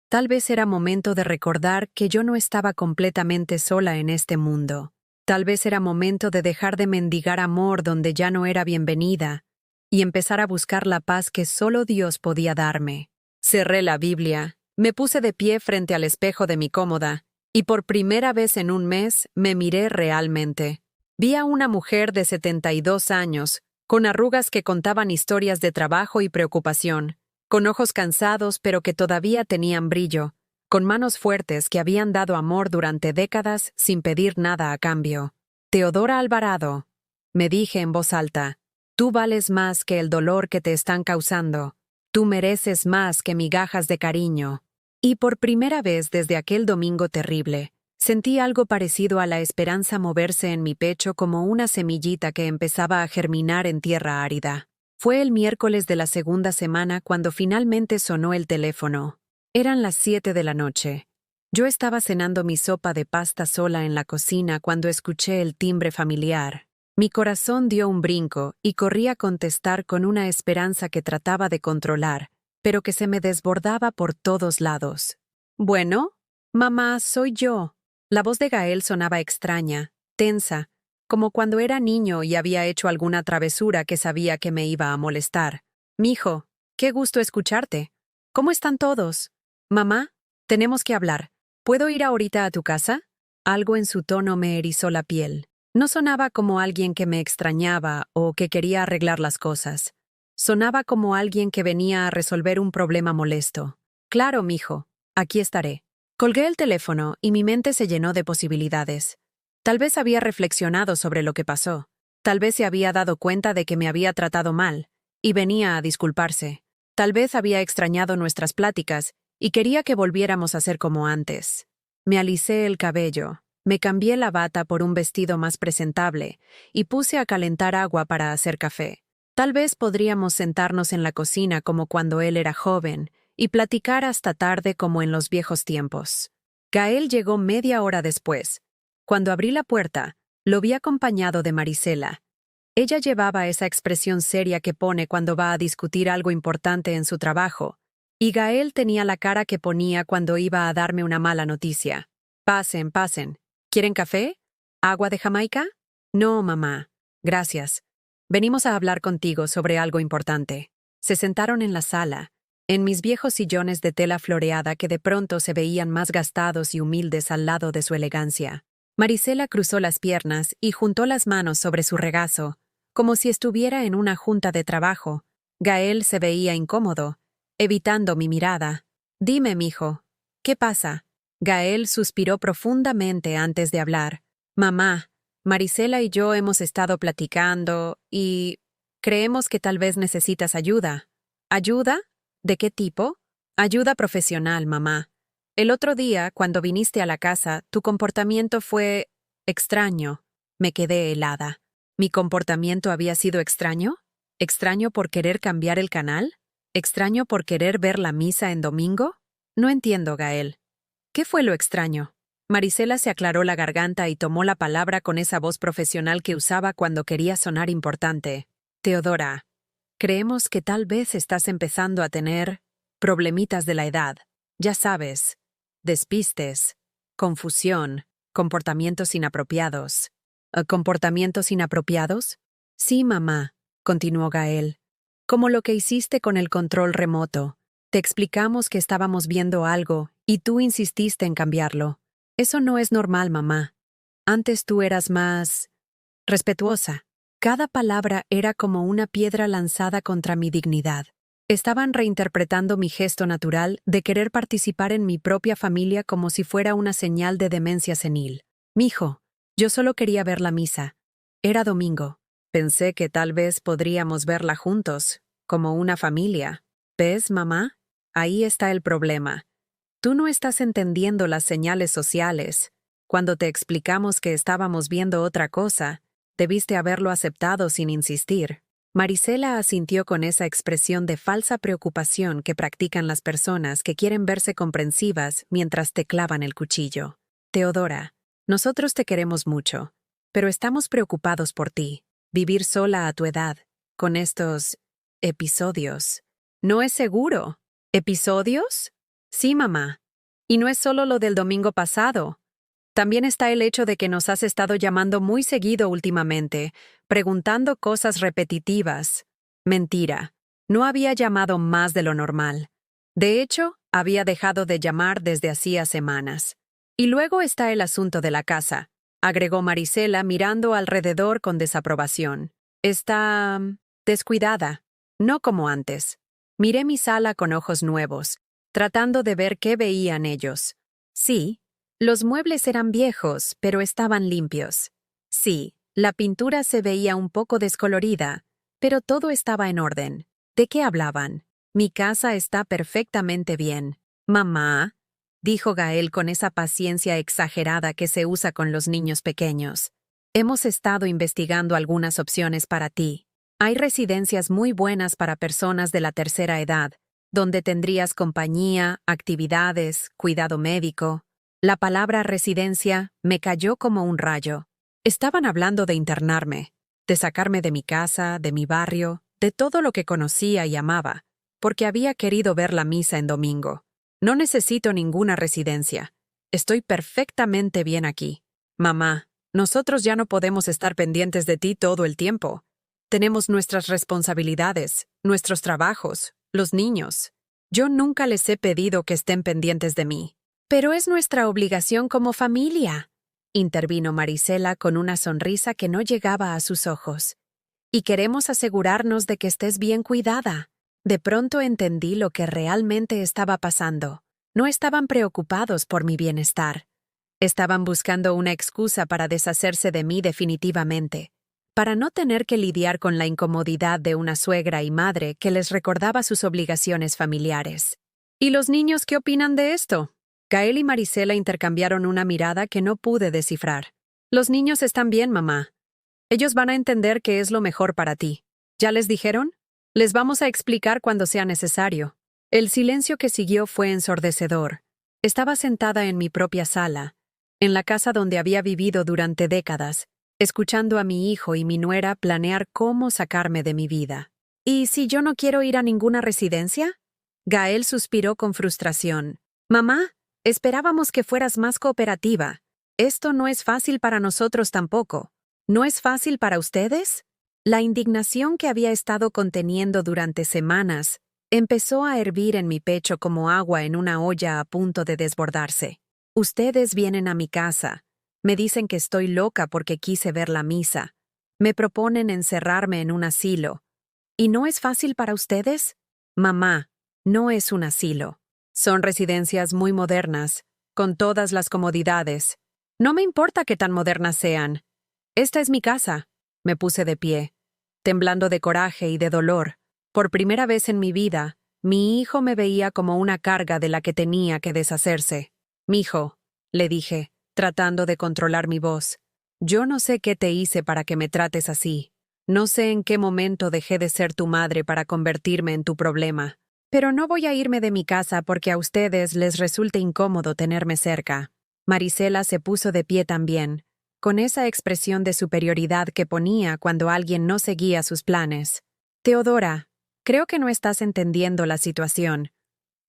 tal vez era momento de recordar que yo no estaba completamente sola en este mundo. Tal vez era momento de dejar de mendigar amor donde ya no era bienvenida y empezar a buscar la paz que solo Dios podía darme. Cerré la Biblia, me puse de pie frente al espejo de mi cómoda y por primera vez en un mes me miré realmente. Vi a una mujer de 72 años, con arrugas que contaban historias de trabajo y preocupación, con ojos cansados pero que todavía tenían brillo, con manos fuertes que habían dado amor durante décadas sin pedir nada a cambio. Teodora Alvarado, me dije en voz alta, tú vales más que el dolor que te están causando. Tú mereces más que migajas de cariño. Y por primera vez desde aquel domingo terrible, sentí algo parecido a la esperanza moverse en mi pecho como una semillita que empezaba a germinar en tierra árida. Fue el miércoles de la segunda semana cuando finalmente sonó el teléfono. Eran las 7 de la noche. Yo estaba cenando mi sopa de pasta sola en la cocina cuando escuché el timbre familiar. Mi corazón dio un brinco y corrí a contestar con una esperanza que trataba de controlar, pero que se me desbordaba por todos lados. «Bueno, mamá, soy yo». La voz de Gael sonaba extraña, tensa, como cuando era niño y había hecho alguna travesura que sabía que me iba a molestar. «Mijo, qué gusto escucharte. ¿Cómo están todos? Mamá, tenemos que hablar. ¿Puedo ir ahorita a tu casa?» Algo en su tono me erizó la piel. No sonaba como alguien que me extrañaba o que quería arreglar las cosas. Sonaba como alguien que venía a resolver un problema molesto. «Claro, mijo, aquí estaré». Colgué el teléfono y mi mente se llenó de posibilidades. Tal vez había reflexionado sobre lo que pasó. Tal vez se había dado cuenta de que me había tratado mal, y venía a disculparse. Tal vez había extrañado nuestras pláticas y quería que volviéramos a ser como antes. Me alisé el cabello, me cambié la bata por un vestido más presentable y puse a calentar agua para hacer café. Tal vez podríamos sentarnos en la cocina como cuando él era joven y platicar hasta tarde como en los viejos tiempos. Gael llegó media hora después. Cuando abrí la puerta, lo vi acompañado de Marisela. Ella llevaba esa expresión seria que pone cuando va a discutir algo importante en su trabajo, y Gael tenía la cara que ponía cuando iba a darme una mala noticia. Pasen, pasen. ¿Quieren café? ¿Agua de Jamaica? No, mamá. Gracias. Venimos a hablar contigo sobre algo importante. Se sentaron en la sala, en mis viejos sillones de tela floreada que de pronto se veían más gastados y humildes al lado de su elegancia. Marisela cruzó las piernas y juntó las manos sobre su regazo, como si estuviera en una junta de trabajo. Gael se veía incómodo, evitando mi mirada. Dime, mijo, ¿qué pasa? Gael suspiró profundamente antes de hablar. Mamá, Marisela y yo hemos estado platicando y creemos que tal vez necesitas ayuda. ¿Ayuda? ¿De qué tipo? Ayuda profesional, mamá. El otro día, cuando viniste a la casa, tu comportamiento fue extraño. Me quedé helada. ¿Mi comportamiento había sido extraño? ¿Extraño por querer cambiar el canal? ¿Extraño por querer ver la misa en domingo? No entiendo, Gael. ¿Qué fue lo extraño? Marisela se aclaró la garganta y tomó la palabra con esa voz profesional que usaba cuando quería sonar importante. Teodora, creemos que tal vez estás empezando a tener problemitas de la edad. Ya sabes, despistes, confusión, comportamientos inapropiados. ¿Comportamientos inapropiados? Sí, mamá, continuó Gael. Como lo que hiciste con el control remoto. Te explicamos que estábamos viendo algo y tú insististe en cambiarlo. Eso no es normal, mamá. Antes tú eras más respetuosa. Cada palabra era como una piedra lanzada contra mi dignidad. Estaban reinterpretando mi gesto natural de querer participar en mi propia familia como si fuera una señal de demencia senil. Mijo, yo solo quería ver la misa. Era domingo. Pensé que tal vez podríamos verla juntos, como una familia. ¿Ves, mamá? Ahí está el problema. Tú no estás entendiendo las señales sociales. Cuando te explicamos que estábamos viendo otra cosa, debiste haberlo aceptado sin insistir. Marisela asintió con esa expresión de falsa preocupación que practican las personas que quieren verse comprensivas mientras te clavan el cuchillo. Teodora, nosotros te queremos mucho, pero estamos preocupados por ti. Vivir sola a tu edad, con estos episodios. No es seguro. ¿Episodios? Sí, mamá. Y no es solo lo del domingo pasado. También está el hecho de que nos has estado llamando muy seguido últimamente, preguntando cosas repetitivas. Mentira. No había llamado más de lo normal. De hecho, había dejado de llamar desde hacía semanas. Y luego está el asunto de la casa, agregó Marisela mirando alrededor con desaprobación. Está descuidada, no como antes. Miré mi sala con ojos nuevos, tratando de ver qué veían ellos. Sí, los muebles eran viejos, pero estaban limpios. Sí, la pintura se veía un poco descolorida, pero todo estaba en orden. ¿De qué hablaban? Mi casa está perfectamente bien. Mamá, dijo Gael con esa paciencia exagerada que se usa con los niños pequeños. Hemos estado investigando algunas opciones para ti. Hay residencias muy buenas para personas de la tercera edad, donde tendrías compañía, actividades, cuidado médico. La palabra residencia me cayó como un rayo. Estaban hablando de internarme, de sacarme de mi casa, de mi barrio, de todo lo que conocía y amaba, porque había querido ver la misa en domingo. No necesito ninguna residencia. Estoy perfectamente bien aquí. Mamá, nosotros ya no podemos estar pendientes de ti todo el tiempo. Tenemos nuestras responsabilidades, nuestros trabajos, los niños. Yo nunca les he pedido que estén pendientes de mí. Pero es nuestra obligación como familia, intervino Marisela con una sonrisa que no llegaba a sus ojos. Y queremos asegurarnos de que estés bien cuidada. De pronto entendí lo que realmente estaba pasando. No estaban preocupados por mi bienestar. Estaban buscando una excusa para deshacerse de mí definitivamente, para no tener que lidiar con la incomodidad de una suegra y madre que les recordaba sus obligaciones familiares. ¿Y los niños qué opinan de esto? Gael y Marisela intercambiaron una mirada que no pude descifrar. Los niños están bien, mamá. Ellos van a entender que es lo mejor para ti. ¿Ya les dijeron? Les vamos a explicar cuando sea necesario. El silencio que siguió fue ensordecedor. Estaba sentada en mi propia sala, en la casa donde había vivido durante décadas, escuchando a mi hijo y mi nuera planear cómo sacarme de mi vida. ¿Y si yo no quiero ir a ninguna residencia? Gael suspiró con frustración. Mamá, esperábamos que fueras más cooperativa. Esto no es fácil para nosotros tampoco. ¿No es fácil para ustedes? La indignación que había estado conteniendo durante semanas empezó a hervir en mi pecho como agua en una olla a punto de desbordarse. Ustedes vienen a mi casa. Me dicen que estoy loca porque quise ver la misa. Me proponen encerrarme en un asilo. ¿Y no es fácil para ustedes? Mamá, no es un asilo. Son residencias muy modernas, con todas las comodidades. No me importa qué tan modernas sean. Esta es mi casa. Me puse de pie, temblando de coraje y de dolor. Por primera vez en mi vida, mi hijo me veía como una carga de la que tenía que deshacerse. «Mijo», le dije, tratando de controlar mi voz, «yo no sé qué te hice para que me trates así. No sé en qué momento dejé de ser tu madre para convertirme en tu problema. Pero no voy a irme de mi casa porque a ustedes les resulte incómodo tenerme cerca». Marisela se puso de pie también, con esa expresión de superioridad que ponía cuando alguien no seguía sus planes. «Teodora, creo que no estás entendiendo la situación.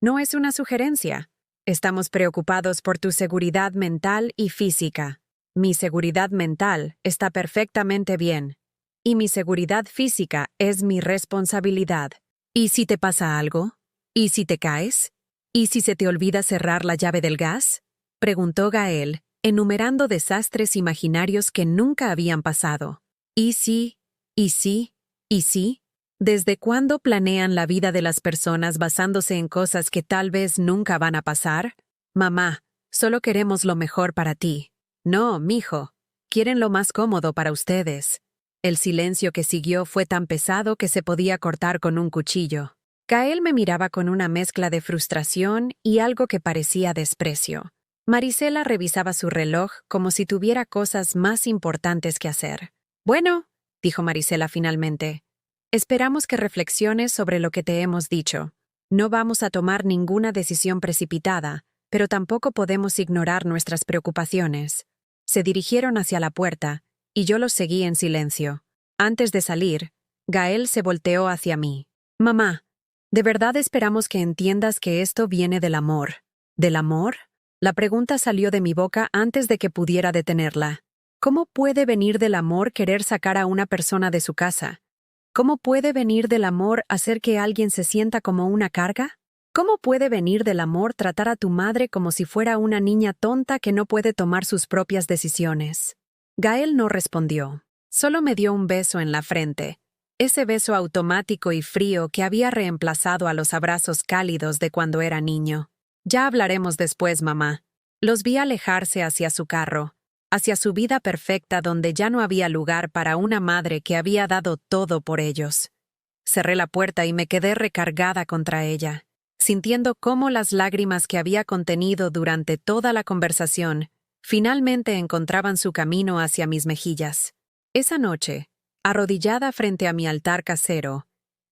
No es una sugerencia. Estamos preocupados por tu seguridad mental y física. Mi seguridad mental está perfectamente bien. Y mi seguridad física es mi responsabilidad. ¿Y si te pasa algo? ¿Y si te caes? ¿Y si se te olvida cerrar la llave del gas?», preguntó Gael, enumerando desastres imaginarios que nunca habían pasado. ¿Y si? ¿Y si? ¿Y si? ¿Desde cuándo planean la vida de las personas basándose en cosas que tal vez nunca van a pasar? Mamá, solo queremos lo mejor para ti. No, mijo, quieren lo más cómodo para ustedes. El silencio que siguió fue tan pesado que se podía cortar con un cuchillo. Gael me miraba con una mezcla de frustración y algo que parecía desprecio. Marisela revisaba su reloj como si tuviera cosas más importantes que hacer. «Bueno», dijo Marisela finalmente, «esperamos que reflexiones sobre lo que te hemos dicho. No vamos a tomar ninguna decisión precipitada, pero tampoco podemos ignorar nuestras preocupaciones». Se dirigieron hacia la puerta, y yo los seguí en silencio. Antes de salir, Gael se volteó hacia mí. «Mamá, ¿de verdad esperamos que entiendas que esto viene del amor?» ¿Del amor? La pregunta salió de mi boca antes de que pudiera detenerla. ¿Cómo puede venir del amor querer sacar a una persona de su casa? ¿Cómo puede venir del amor hacer que alguien se sienta como una carga? ¿Cómo puede venir del amor tratar a tu madre como si fuera una niña tonta que no puede tomar sus propias decisiones? Gael no respondió. Solo me dio un beso en la frente. Ese beso automático y frío que había reemplazado a los abrazos cálidos de cuando era niño. «Ya hablaremos después, mamá». Los vi alejarse hacia su carro, hacia su vida perfecta donde ya no había lugar para una madre que había dado todo por ellos. Cerré la puerta y me quedé recargada contra ella, sintiendo cómo las lágrimas que había contenido durante toda la conversación finalmente encontraban su camino hacia mis mejillas. Esa noche, arrodillada frente a mi altar casero,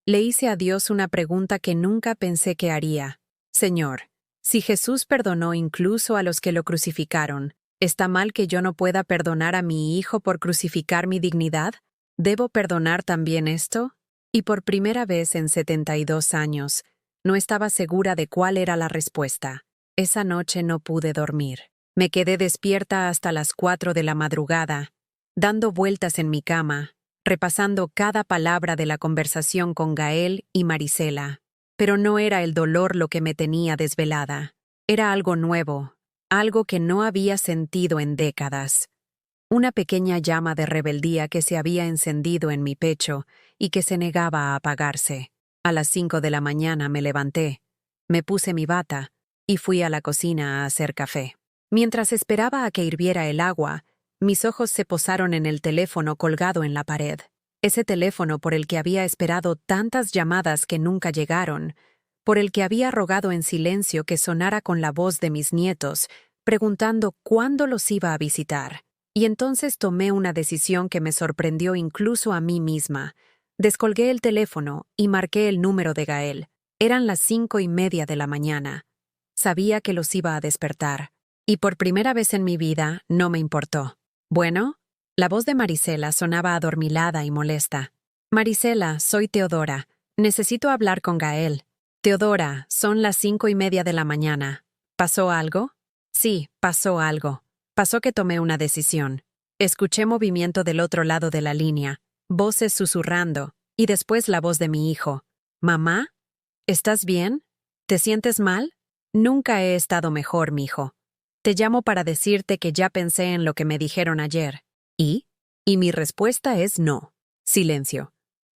le hice a Dios una pregunta que nunca pensé que haría. «Señor, si Jesús perdonó incluso a los que lo crucificaron, ¿está mal que yo no pueda perdonar a mi hijo por crucificar mi dignidad? ¿Debo perdonar también esto?» Y por primera vez en 72 años, no estaba segura de cuál era la respuesta. Esa noche no pude dormir. Me quedé despierta hasta las 4 de la madrugada, dando vueltas en mi cama, repasando cada palabra de la conversación con Gael y Marisela. Pero no era el dolor lo que me tenía desvelada. Era algo nuevo, algo que no había sentido en décadas. Una pequeña llama de rebeldía que se había encendido en mi pecho y que se negaba a apagarse. A las 5 de la mañana me levanté, me puse mi bata y fui a la cocina a hacer café. Mientras esperaba a que hirviera el agua, Mis ojos se posaron en el teléfono colgado en la pared. Ese teléfono por el que había esperado tantas llamadas que nunca llegaron, por el que había rogado en silencio que sonara con la voz de mis nietos, preguntando cuándo los iba a visitar. Y entonces tomé una decisión que me sorprendió incluso a mí misma. Descolgué el teléfono y marqué el número de Gael. Eran las 5:30 de la mañana. Sabía que los iba a despertar. Y por primera vez en mi vida no me importó. Bueno, la voz de Marisela sonaba adormilada y molesta. Marisela, soy Teodora. Necesito hablar con Gael. Teodora, son las 5:30 de la mañana. ¿Pasó algo? Sí, pasó algo. Pasó que tomé una decisión. Escuché movimiento del otro lado de la línea, voces susurrando, y después la voz de mi hijo. ¿Mamá? ¿Estás bien? ¿Te sientes mal? Nunca he estado mejor, mijo. Te llamo para decirte que ya pensé en lo que me dijeron ayer. ¿Y? Y mi respuesta es no. Silencio.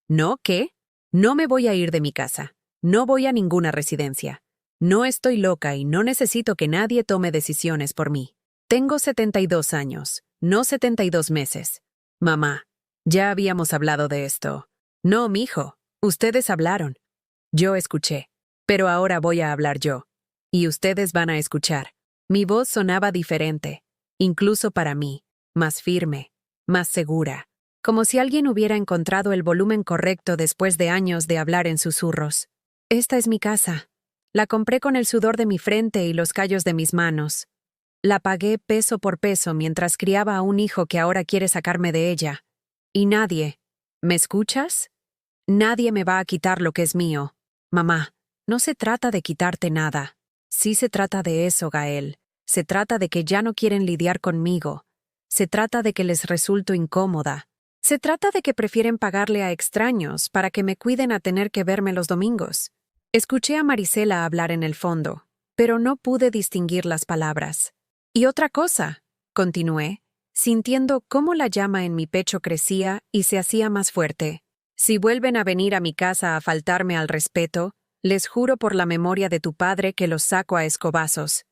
¿No qué? No me voy a ir de mi casa. No voy a ninguna residencia. No estoy loca y no necesito que nadie tome decisiones por mí. Tengo 72 años, no 72 meses. Mamá, ya habíamos hablado de esto. No, mijo, ustedes hablaron. Yo escuché, pero ahora voy a hablar yo. Y ustedes van a escuchar. Mi voz sonaba diferente, incluso para mí, más firme, más segura, como si alguien hubiera encontrado el volumen correcto después de años de hablar en susurros. Esta es mi casa. La compré con el sudor de mi frente y los callos de mis manos. La pagué peso por peso mientras criaba a un hijo que ahora quiere sacarme de ella. Y nadie, ¿me escuchas? Nadie me va a quitar lo que es mío. Mamá, no se trata de quitarte nada. Sí se trata de eso, Gael. Se trata de que ya no quieren lidiar conmigo. Se trata de que les resulto incómoda. Se trata de que prefieren pagarle a extraños para que me cuiden a tener que verme los domingos. Escuché a Marisela hablar en el fondo, pero no pude distinguir las palabras. Y otra cosa, continué, sintiendo cómo la llama en mi pecho crecía y se hacía más fuerte. Si vuelven a venir a mi casa a faltarme al respeto, les juro por la memoria de tu padre que los saco a escobazos.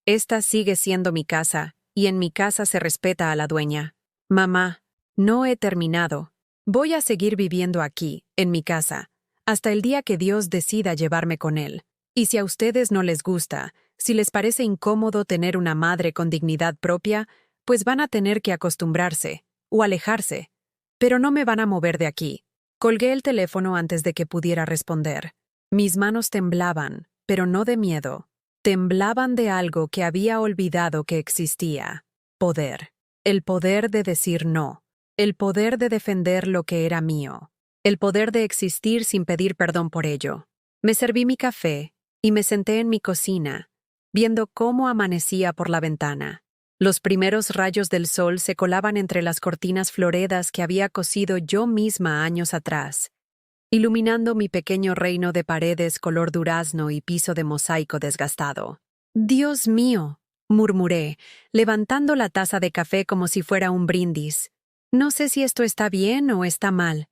Esta sigue siendo mi casa, y en mi casa se respeta a la dueña. Mamá, no he terminado. Voy a seguir viviendo aquí, en mi casa, hasta el día que Dios decida llevarme con él. Y si a ustedes no les gusta, si les parece incómodo tener una madre con dignidad propia, pues van a tener que acostumbrarse, o alejarse. Pero no me van a mover de aquí. Colgué el teléfono antes de que pudiera responder. Mis manos temblaban, pero no de miedo. Temblaban de algo que había olvidado que existía. Poder. El poder de decir no. El poder de defender lo que era mío. El poder de existir sin pedir perdón por ello. Me serví mi café y me senté en mi cocina, viendo cómo amanecía por la ventana. Los primeros rayos del sol se colaban entre las cortinas floredas que había cosido yo misma años atrás, iluminando mi pequeño reino de paredes color durazno y piso de mosaico desgastado. «Dios mío», murmuré, levantando la taza de café como si fuera un brindis. No sé si esto está bien o está mal,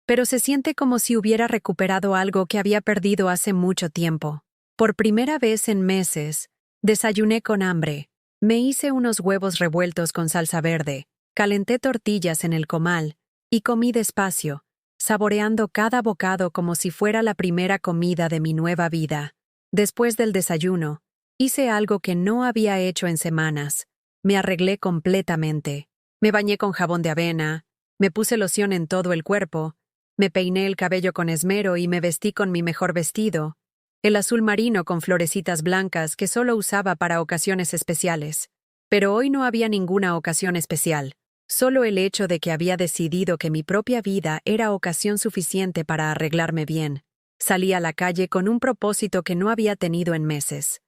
pero se siente como si hubiera recuperado algo que había perdido hace mucho tiempo. Por primera vez en meses, desayuné con hambre. Me hice unos huevos revueltos con salsa verde, calenté tortillas en el comal y comí despacio, saboreando cada bocado como si fuera la primera comida de mi nueva vida. Después del desayuno, hice algo que no había hecho en semanas. Me arreglé completamente. Me bañé con jabón de avena, me puse loción en todo el cuerpo, me peiné el cabello con esmero y me vestí con mi mejor vestido, el azul marino con florecitas blancas que solo usaba para ocasiones especiales. Pero hoy no había ninguna ocasión especial, solo el hecho de que había decidido que mi propia vida era ocasión suficiente para arreglarme bien. Salí a la calle con un propósito que no había tenido en meses.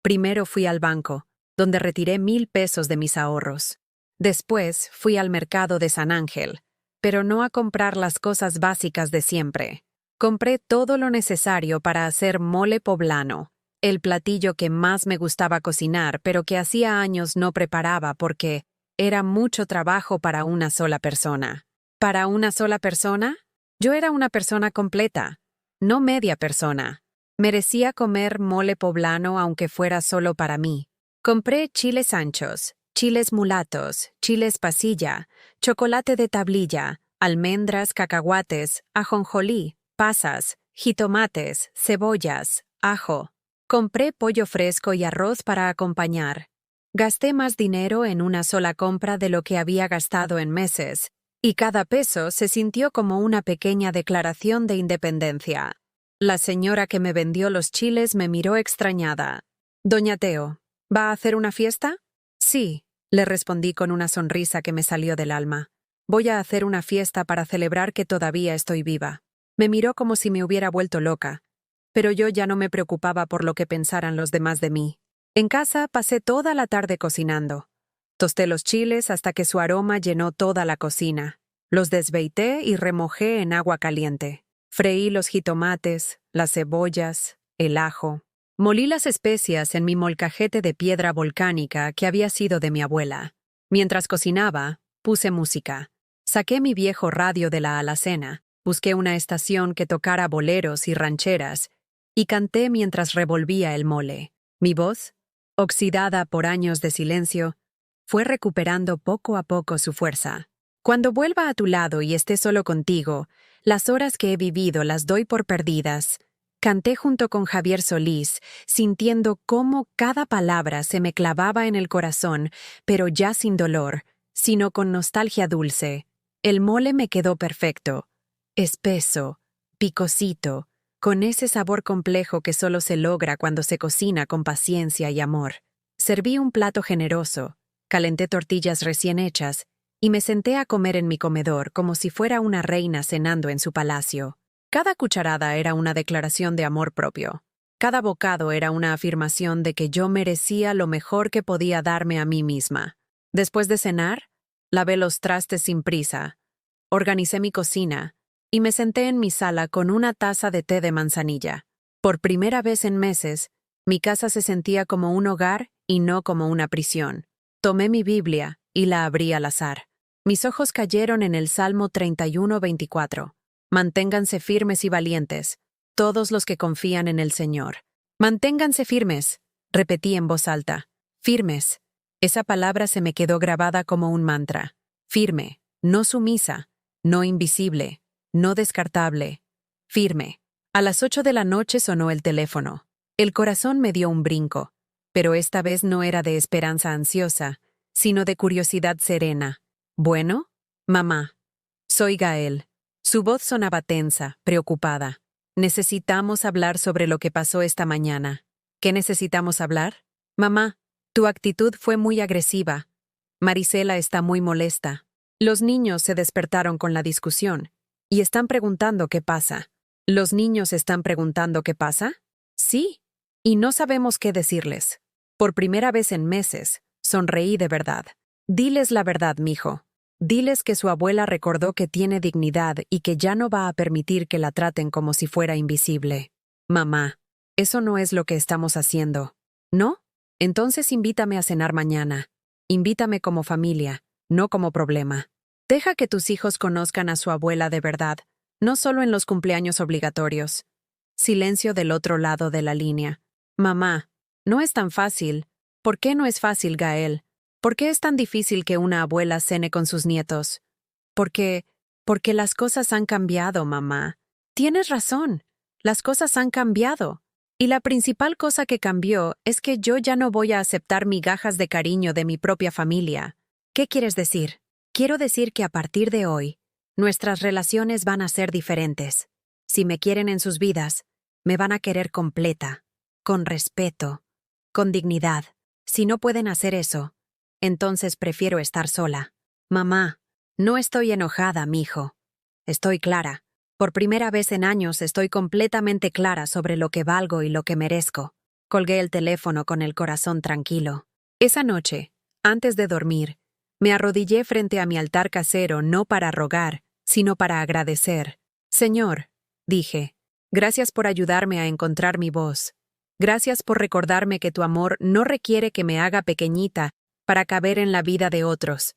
Primero fui al banco, donde retiré 1,000 pesos de mis ahorros. Después fui al mercado de San Ángel, pero no a comprar las cosas básicas de siempre. Compré todo lo necesario para hacer mole poblano, el platillo que más me gustaba cocinar, pero que hacía años no preparaba porque era mucho trabajo para una sola persona. ¿Para una sola persona? Yo era una persona completa, no media persona. Merecía comer mole poblano aunque fuera solo para mí. Compré chiles anchos, chiles mulatos, chiles pasilla, chocolate de tablilla, almendras, cacahuates, ajonjolí, pasas, jitomates, cebollas, ajo. Compré pollo fresco y arroz para acompañar. Gasté más dinero en una sola compra de lo que había gastado en meses, y cada peso se sintió como una pequeña declaración de independencia. La señora que me vendió los chiles me miró extrañada. «Doña Teo, ¿va a hacer una fiesta?» «Sí», le respondí con una sonrisa que me salió del alma. «Voy a hacer una fiesta para celebrar que todavía estoy viva». Me miró como si me hubiera vuelto loca, pero yo ya no me preocupaba por lo que pensaran los demás de mí. En casa pasé toda la tarde cocinando. Tosté los chiles hasta que su aroma llenó toda la cocina. Los desveité y remojé en agua caliente. Freí los jitomates, las cebollas, el ajo. Molí las especias en mi molcajete de piedra volcánica que había sido de mi abuela. Mientras cocinaba, puse música. Saqué mi viejo radio de la alacena, busqué una estación que tocara boleros y rancheras, y canté mientras revolvía el mole. Mi voz, oxidada por años de silencio, fue recuperando poco a poco su fuerza. Cuando vuelva a tu lado y esté solo contigo, las horas que he vivido las doy por perdidas. Canté junto con Javier Solís, sintiendo cómo cada palabra se me clavaba en el corazón, pero ya sin dolor, sino con nostalgia dulce. El mole me quedó perfecto, espeso, picosito, con ese sabor complejo que solo se logra cuando se cocina con paciencia y amor. Serví un plato generoso, calenté tortillas recién hechas y me senté a comer en mi comedor como si fuera una reina cenando en su palacio. Cada cucharada era una declaración de amor propio. Cada bocado era una afirmación de que yo merecía lo mejor que podía darme a mí misma. Después de cenar, lavé los trastes sin prisa, organicé mi cocina y me senté en mi sala con una taza de té de manzanilla. Por primera vez en meses, mi casa se sentía como un hogar y no como una prisión. Tomé mi Biblia y la abrí al azar. Mis ojos cayeron en el Salmo 31:24. Manténganse firmes y valientes, todos los que confían en el Señor. Manténganse firmes, repetí en voz alta. Firmes. Esa palabra se me quedó grabada como un mantra. Firme, no sumisa, no invisible, no descartable. Firme. A las 8 de la noche sonó el teléfono. El corazón me dio un brinco, pero esta vez no era de esperanza ansiosa, sino de curiosidad serena. «¿Bueno?» «Mamá. Soy Gael». Su voz sonaba tensa, preocupada. «Necesitamos hablar sobre lo que pasó esta mañana». «¿Qué necesitamos hablar?» «Mamá, tu actitud fue muy agresiva. Marisela está muy molesta». Los niños se despertaron con la discusión y están preguntando qué pasa. ¿Los niños están preguntando qué pasa? Sí, y no sabemos qué decirles. Por primera vez en meses, sonreí de verdad. Diles la verdad, mijo. Diles que su abuela recordó que tiene dignidad y que ya no va a permitir que la traten como si fuera invisible. Mamá, eso no es lo que estamos haciendo. ¿No? Entonces invítame a cenar mañana. Invítame como familia, no como problema. Deja que tus hijos conozcan a su abuela de verdad, no solo en los cumpleaños obligatorios. Silencio del otro lado de la línea. Mamá, no es tan fácil. ¿Por qué no es fácil, Gael? ¿Por qué es tan difícil que una abuela cene con sus nietos? Porque las cosas han cambiado, mamá. Tienes razón. Las cosas han cambiado. Y la principal cosa que cambió es que yo ya no voy a aceptar migajas de cariño de mi propia familia. ¿Qué quieres decir? Quiero decir que a partir de hoy, nuestras relaciones van a ser diferentes. Si me quieren en sus vidas, me van a querer completa, con respeto, con dignidad. Si no pueden hacer eso, entonces prefiero estar sola. Mamá, no estoy enojada, mijo. Estoy clara. Por primera vez en años estoy completamente clara sobre lo que valgo y lo que merezco. Colgué el teléfono con el corazón tranquilo. Esa noche, antes de dormir, me arrodillé frente a mi altar casero no para rogar, sino para agradecer. Señor, dije, gracias por ayudarme a encontrar mi voz. Gracias por recordarme que tu amor no requiere que me haga pequeñita para caber en la vida de otros.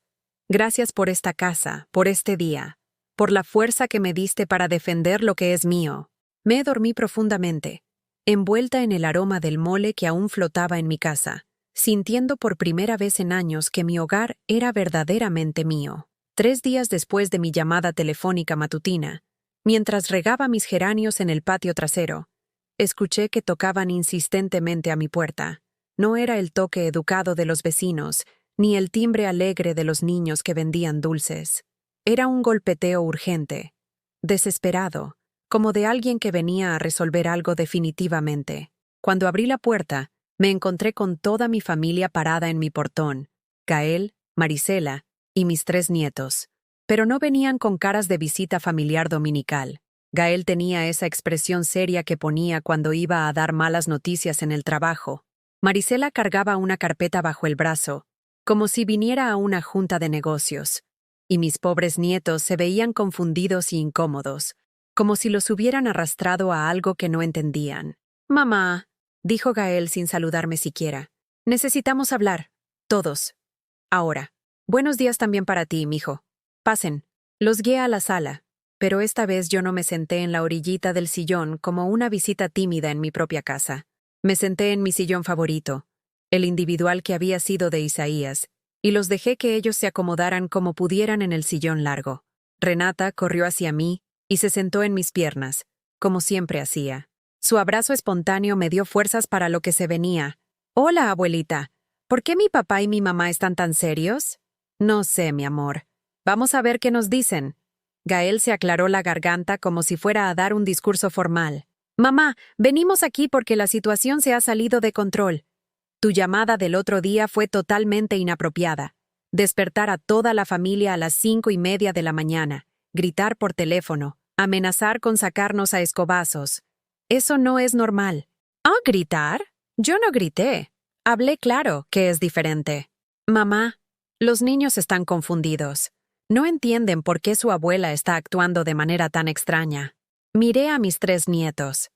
Gracias por esta casa, por este día, por la fuerza que me diste para defender lo que es mío. Me dormí profundamente, envuelta en el aroma del mole que aún flotaba en mi casa, sintiendo por primera vez en años que mi hogar era verdaderamente mío. 3 días después de mi llamada telefónica matutina, mientras regaba mis geranios en el patio trasero, escuché que tocaban insistentemente a mi puerta. No era el toque educado de los vecinos, ni el timbre alegre de los niños que vendían dulces. Era un golpeteo urgente, desesperado, como de alguien que venía a resolver algo definitivamente. Cuando abrí la puerta, me encontré con toda mi familia parada en mi portón: Gael, Marisela y mis 3 nietos. Pero no venían con caras de visita familiar dominical. Gael tenía esa expresión seria que ponía cuando iba a dar malas noticias en el trabajo. Marisela cargaba una carpeta bajo el brazo, como si viniera a una junta de negocios. Y mis pobres nietos se veían confundidos y incómodos, como si los hubieran arrastrado a algo que no entendían. «Mamá», dijo Gael sin saludarme siquiera, «necesitamos hablar, todos. Ahora. Buenos días también para ti, mijo. Pasen». Los guié a la sala, pero esta vez yo no me senté en la orillita del sillón como una visita tímida en mi propia casa. Me senté en mi sillón favorito, el individual que había sido de Isaías, y los dejé que ellos se acomodaran como pudieran en el sillón largo. Renata corrió hacia mí y se sentó en mis piernas, como siempre hacía. Su abrazo espontáneo me dio fuerzas para lo que se venía. «Hola, abuelita. ¿Por qué mi papá y mi mamá están tan serios?» «No sé, mi amor. Vamos a ver qué nos dicen». Gael se aclaró la garganta como si fuera a dar un discurso formal. «Mamá, venimos aquí porque la situación se ha salido de control. Tu llamada del otro día fue totalmente inapropiada. Despertar a toda la familia a las 5:30 de la mañana, gritar por teléfono, amenazar con sacarnos a escobazos. Eso no es normal». «¿Ah, gritar? Yo no grité. Hablé claro que es diferente». «Mamá, los niños están confundidos. No entienden por qué su abuela está actuando de manera tan extraña». Miré a mis 3 nietos.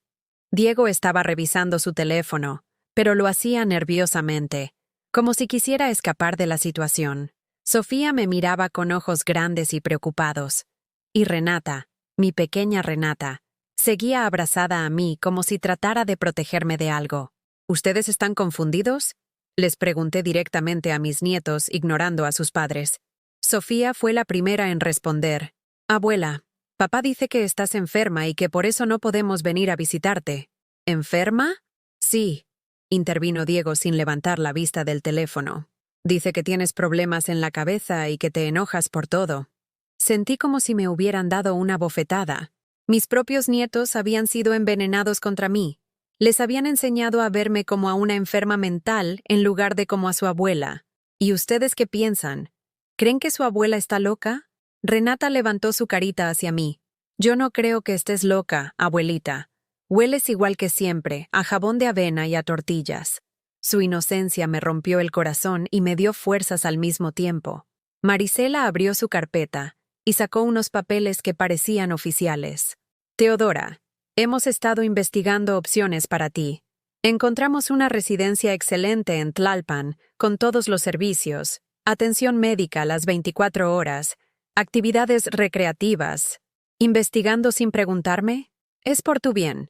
Diego estaba revisando su teléfono, pero lo hacía nerviosamente, como si quisiera escapar de la situación. Sofía me miraba con ojos grandes y preocupados. Y Renata, mi pequeña Renata, seguía abrazada a mí como si tratara de protegerme de algo. «¿Ustedes están confundidos?», les pregunté directamente a mis nietos, ignorando a sus padres. Sofía fue la primera en responder. «Abuela, papá dice que estás enferma y que por eso no podemos venir a visitarte». «¿Enferma?» «Sí», intervino Diego sin levantar la vista del teléfono. «Dice que tienes problemas en la cabeza y que te enojas por todo». Sentí como si me hubieran dado una bofetada. Mis propios nietos habían sido envenenados contra mí. Les habían enseñado a verme como a una enferma mental en lugar de como a su abuela. ¿Y ustedes qué piensan? ¿Creen que su abuela está loca? Renata levantó su carita hacia mí. «Yo no creo que estés loca, abuelita. Hueles igual que siempre, a jabón de avena y a tortillas». Su inocencia me rompió el corazón y me dio fuerzas al mismo tiempo. Marisela abrió su carpeta y sacó unos papeles que parecían oficiales. «Teodora, hemos estado investigando opciones para ti. Encontramos una residencia excelente en Tlalpan, con todos los servicios, atención médica las 24 horas, actividades recreativas. ¿Investigando sin preguntarme? Es por tu bien»,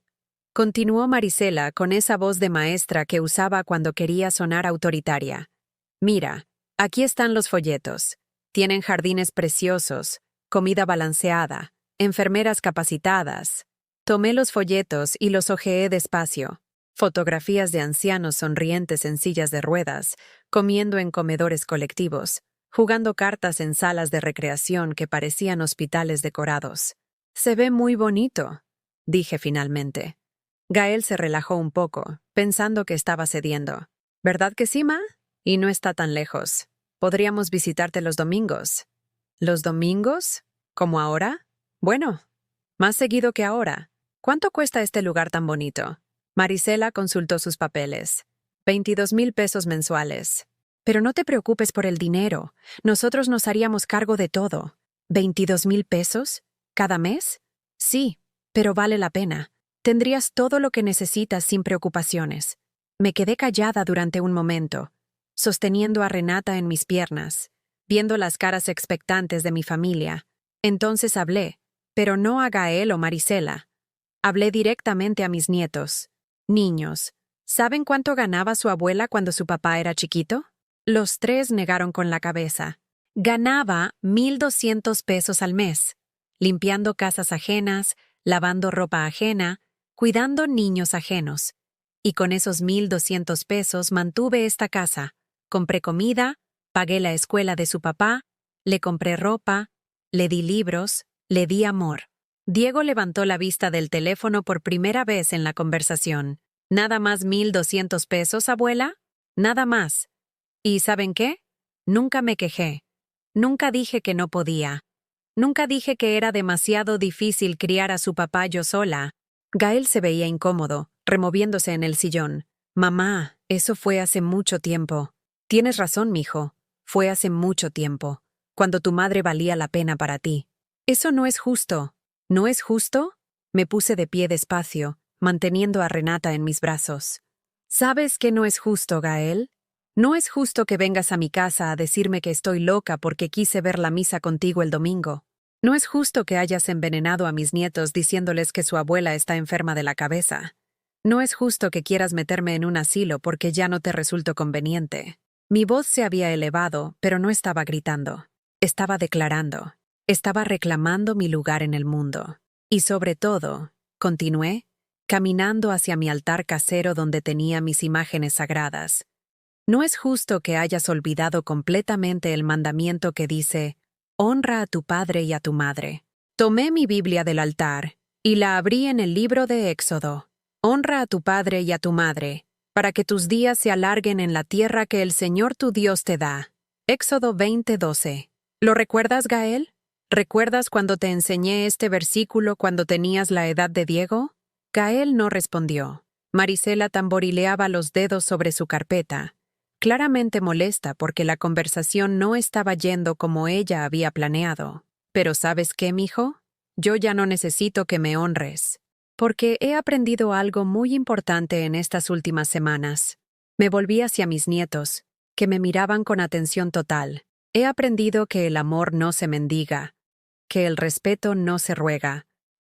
continuó Marisela con esa voz de maestra que usaba cuando quería sonar autoritaria. «Mira, aquí están los folletos. Tienen jardines preciosos, comida balanceada, enfermeras capacitadas». Tomé los folletos y los hojeé despacio. Fotografías de ancianos sonrientes en sillas de ruedas, comiendo en comedores colectivos, jugando cartas en salas de recreación que parecían hospitales decorados. «Se ve muy bonito», dije finalmente. Gael se relajó un poco, pensando que estaba cediendo. «¿Verdad que sí, ma? Y no está tan lejos. Podríamos visitarte los domingos». «¿Los domingos? ¿Como ahora?» «Bueno, más seguido que ahora. ¿Cuánto cuesta este lugar tan bonito?» Marisela consultó sus papeles. 22,000 pesos mensuales. «Pero no te preocupes por el dinero. Nosotros nos haríamos cargo de todo». ¿22,000 pesos? ¿Cada mes? Sí, pero vale la pena. Tendrías todo lo que necesitas sin preocupaciones. Me quedé callada durante un momento, sosteniendo a Renata en mis piernas, viendo las caras expectantes de mi familia. Entonces hablé, pero no a Gael o Marisela. Hablé directamente a mis nietos. «Niños, ¿Saben cuánto ganaba su abuela cuando su papá era chiquito? Los tres negaron con la cabeza. Ganaba 1,200 pesos al mes, limpiando casas ajenas, lavando ropa ajena, cuidando niños ajenos. Y con esos 1,200 pesos mantuve esta casa, compré comida, pagué la escuela de su papá, le compré ropa, le di libros, le di amor. Diego levantó la vista del teléfono por primera vez en la conversación. ¿Nada más 1,200 pesos, abuela? Nada más. ¿Y saben qué? Nunca me quejé. Nunca dije que no podía. Nunca dije que era demasiado difícil criar a su papá yo sola. Gael se veía incómodo, removiéndose en el sillón. Mamá, eso fue hace mucho tiempo. Tienes razón, mijo. Fue hace mucho tiempo, cuando tu madre valía la pena para ti. Eso no es justo. ¿No es justo? Me puse de pie despacio, manteniendo a Renata en mis brazos. ¿Sabes qué no es justo, Gael? No es justo que vengas a mi casa a decirme que estoy loca porque quise ver la misa contigo el domingo. No es justo que hayas envenenado a mis nietos diciéndoles que su abuela está enferma de la cabeza. No es justo que quieras meterme en un asilo porque ya no te resulto conveniente. Mi voz se había elevado, pero no estaba gritando. Estaba declarando. Estaba reclamando mi lugar en el mundo. Y sobre todo, continué, caminando hacia mi altar casero donde tenía mis imágenes sagradas. No es justo que hayas olvidado completamente el mandamiento que dice, honra a tu padre y a tu madre. Tomé mi Biblia del altar y la abrí en el libro de Éxodo. Honra a tu padre y a tu madre, para que tus días se alarguen en la tierra que el Señor tu Dios te da. Éxodo 20:12. ¿Lo recuerdas, Gael? ¿Recuerdas cuando te enseñé este versículo cuando tenías la edad de Diego? Gael no respondió. Marisela tamborileaba los dedos sobre su carpeta, claramente molesta porque la conversación no estaba yendo como ella había planeado. Pero ¿sabes qué, mijo? Yo ya no necesito que me honres, porque he aprendido algo muy importante en estas últimas semanas. Me volví hacia mis nietos, que me miraban con atención total. He aprendido que el amor no se mendiga, que el respeto no se ruega,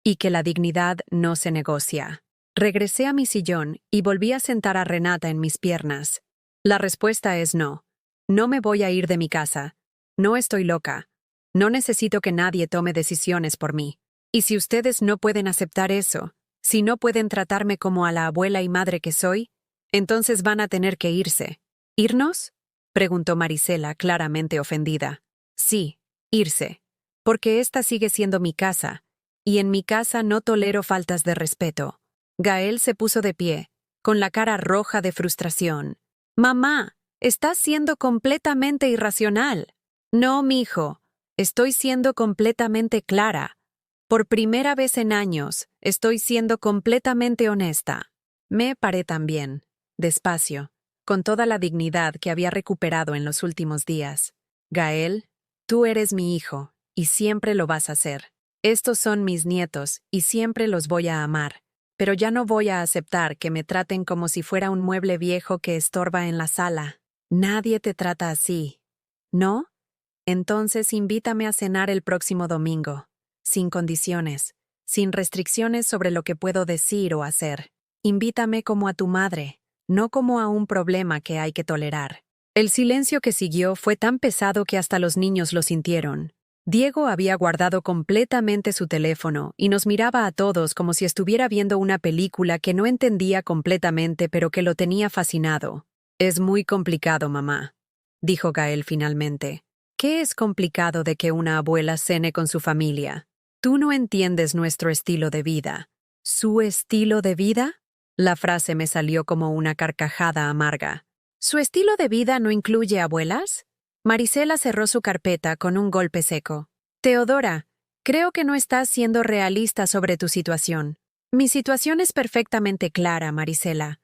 y que la dignidad no se negocia. Regresé a mi sillón y volví a sentar a Renata en mis piernas. La respuesta es no. No me voy a ir de mi casa. No estoy loca. No necesito que nadie tome decisiones por mí. Y si ustedes no pueden aceptar eso, si no pueden tratarme como a la abuela y madre que soy, entonces van a tener que irse. ¿Irnos? Preguntó Marisela, claramente ofendida. Sí, irse. Porque esta sigue siendo mi casa, y en mi casa no tolero faltas de respeto. Gael se puso de pie, con la cara roja de frustración. Mamá, estás siendo completamente irracional. No, mijo, estoy siendo completamente clara. Por primera vez en años, estoy siendo completamente honesta. Me paré también, despacio, con toda la dignidad que había recuperado en los últimos días. Gael, tú eres mi hijo, y siempre lo vas a ser. Estos son mis nietos, y siempre los voy a amar. Pero ya no voy a aceptar que me traten como si fuera un mueble viejo que estorba en la sala. Nadie te trata así. ¿No? Entonces invítame a cenar el próximo domingo. Sin condiciones, sin restricciones sobre lo que puedo decir o hacer. Invítame como a tu madre, no como a un problema que hay que tolerar. El silencio que siguió fue tan pesado que hasta los niños lo sintieron. Diego había guardado completamente su teléfono y nos miraba a todos como si estuviera viendo una película que no entendía completamente pero que lo tenía fascinado. Es muy complicado, mamá, dijo Gael finalmente. ¿Qué es complicado de que una abuela cene con su familia? Tú no entiendes nuestro estilo de vida. ¿Su estilo de vida? La frase me salió como una carcajada amarga. ¿Su estilo de vida no incluye abuelas? Marisela cerró su carpeta con un golpe seco. Teodora, creo que no estás siendo realista sobre tu situación. Mi situación es perfectamente clara, Marisela.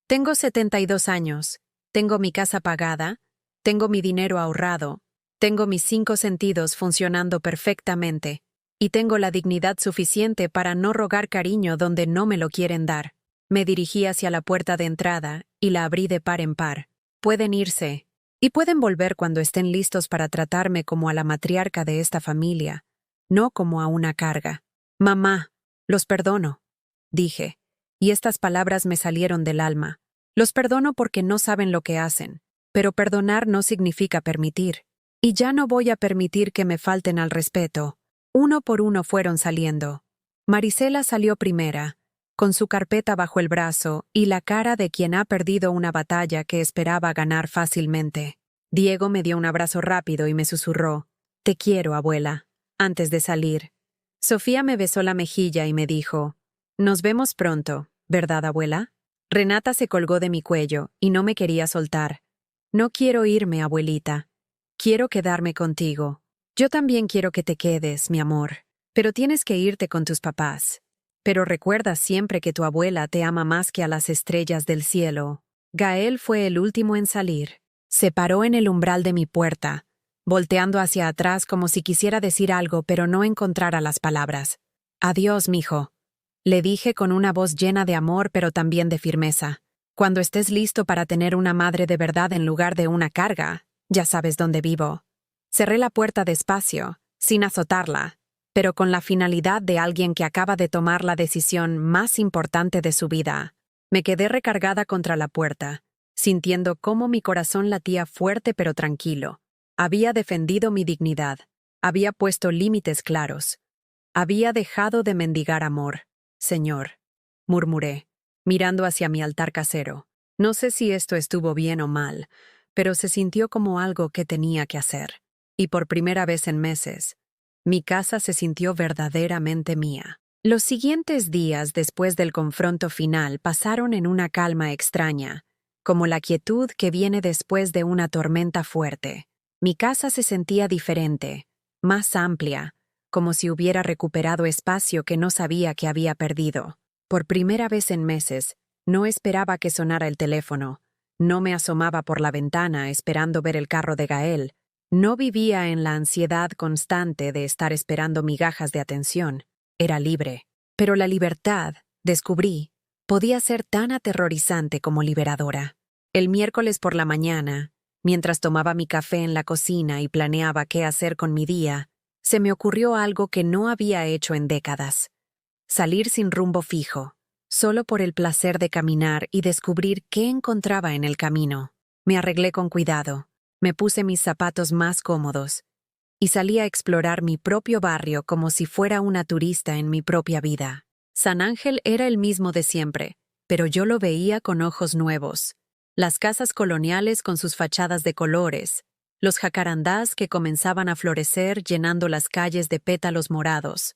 Tengo 72 años, tengo mi casa pagada, tengo mi dinero ahorrado, tengo mis 5 sentidos funcionando perfectamente, y tengo la dignidad suficiente para no rogar cariño donde no me lo quieren dar. Me dirigí hacia la puerta de entrada y la abrí de par en par. Pueden irse. Y pueden volver cuando estén listos para tratarme como a la matriarca de esta familia, no como a una carga. Mamá, los perdono, dije, y estas palabras me salieron del alma. Los perdono porque no saben lo que hacen, pero perdonar no significa permitir. Y ya no voy a permitir que me falten al respeto. Uno por uno fueron saliendo. Marisela salió primera, con su carpeta bajo el brazo y la cara de quien ha perdido una batalla que esperaba ganar fácilmente. Diego me dio un abrazo rápido y me susurró: «Te quiero, abuela», antes de salir. Sofía me besó la mejilla y me dijo: «Nos vemos pronto, ¿verdad, abuela?». Renata se colgó de mi cuello y no me quería soltar. «No quiero irme, abuelita. Quiero quedarme contigo». «Yo también quiero que te quedes, mi amor. Pero tienes que irte con tus papás. Pero recuerda siempre que tu abuela te ama más que a las estrellas del cielo». Gael fue el último en salir. Se paró en el umbral de mi puerta, volteando hacia atrás como si quisiera decir algo pero no encontrara las palabras. «Adiós, mijo», le dije con una voz llena de amor pero también de firmeza. «Cuando estés listo para tener una madre de verdad en lugar de una carga, ya sabes dónde vivo». Cerré la puerta despacio, sin azotarla, pero con la finalidad de alguien que acaba de tomar la decisión más importante de su vida. Me quedé recargada contra la puerta, sintiendo cómo mi corazón latía fuerte pero tranquilo. Había defendido mi dignidad, había puesto límites claros, había dejado de mendigar amor. «Señor», murmuré, mirando hacia mi altar casero. No sé si esto estuvo bien o mal, pero se sintió como algo que tenía que hacer. Y por primera vez en meses, mi casa se sintió verdaderamente mía. Los siguientes días después del confronto final pasaron en una calma extraña, como la quietud que viene después de una tormenta fuerte. Mi casa se sentía diferente, más amplia, como si hubiera recuperado espacio que no sabía que había perdido. Por primera vez en meses, no esperaba que sonara el teléfono, no me asomaba por la ventana esperando ver el carro de Gael, no vivía en la ansiedad constante de estar esperando migajas de atención. Era libre. Pero la libertad, descubrí, podía ser tan aterrorizante como liberadora. El miércoles por la mañana, mientras tomaba mi café en la cocina y planeaba qué hacer con mi día, se me ocurrió algo que no había hecho en décadas. Salir sin rumbo fijo, solo por el placer de caminar y descubrir qué encontraba en el camino. Me arreglé con cuidado, me puse mis zapatos más cómodos y salí a explorar mi propio barrio como si fuera una turista en mi propia vida. San Ángel era el mismo de siempre, pero yo lo veía con ojos nuevos. Las casas coloniales con sus fachadas de colores, los jacarandás que comenzaban a florecer llenando las calles de pétalos morados,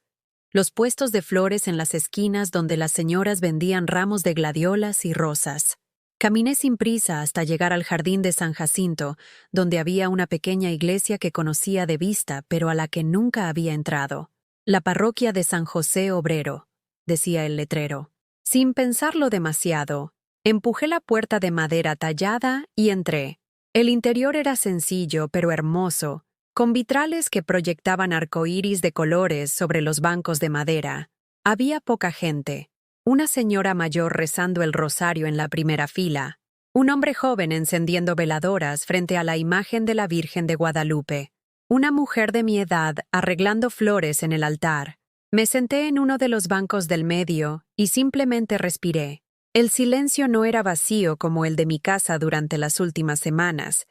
los puestos de flores en las esquinas donde las señoras vendían ramos de gladiolas y rosas. Caminé sin prisa hasta llegar al jardín de San Jacinto, donde había una pequeña iglesia que conocía de vista, pero a la que nunca había entrado. «La parroquia de San José Obrero», decía el letrero. Sin pensarlo demasiado, empujé la puerta de madera tallada y entré. El interior era sencillo pero hermoso, con vitrales que proyectaban arcoíris de colores sobre los bancos de madera. Había poca gente. Una señora mayor rezando el rosario en la primera fila, un hombre joven encendiendo veladoras frente a la imagen de la Virgen de Guadalupe, una mujer de mi edad arreglando flores en el altar. Me senté en uno de los bancos del medio y simplemente respiré. El silencio no era vacío como el de mi casa durante las últimas semanas,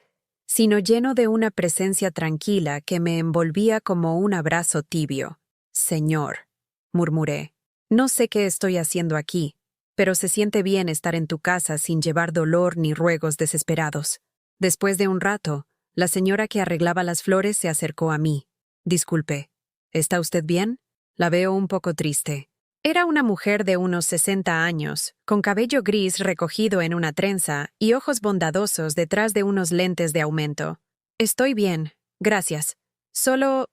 sino lleno de una presencia tranquila que me envolvía como un abrazo tibio. «Señor», murmuré. «No sé qué estoy haciendo aquí, pero se siente bien estar en tu casa sin llevar dolor ni ruegos desesperados». Después de un rato, la señora que arreglaba las flores se acercó a mí. «Disculpe, ¿está usted bien? La veo un poco triste». Era una mujer de unos 60 años, con cabello gris recogido en una trenza y ojos bondadosos detrás de unos lentes de aumento. «Estoy bien, gracias. Solo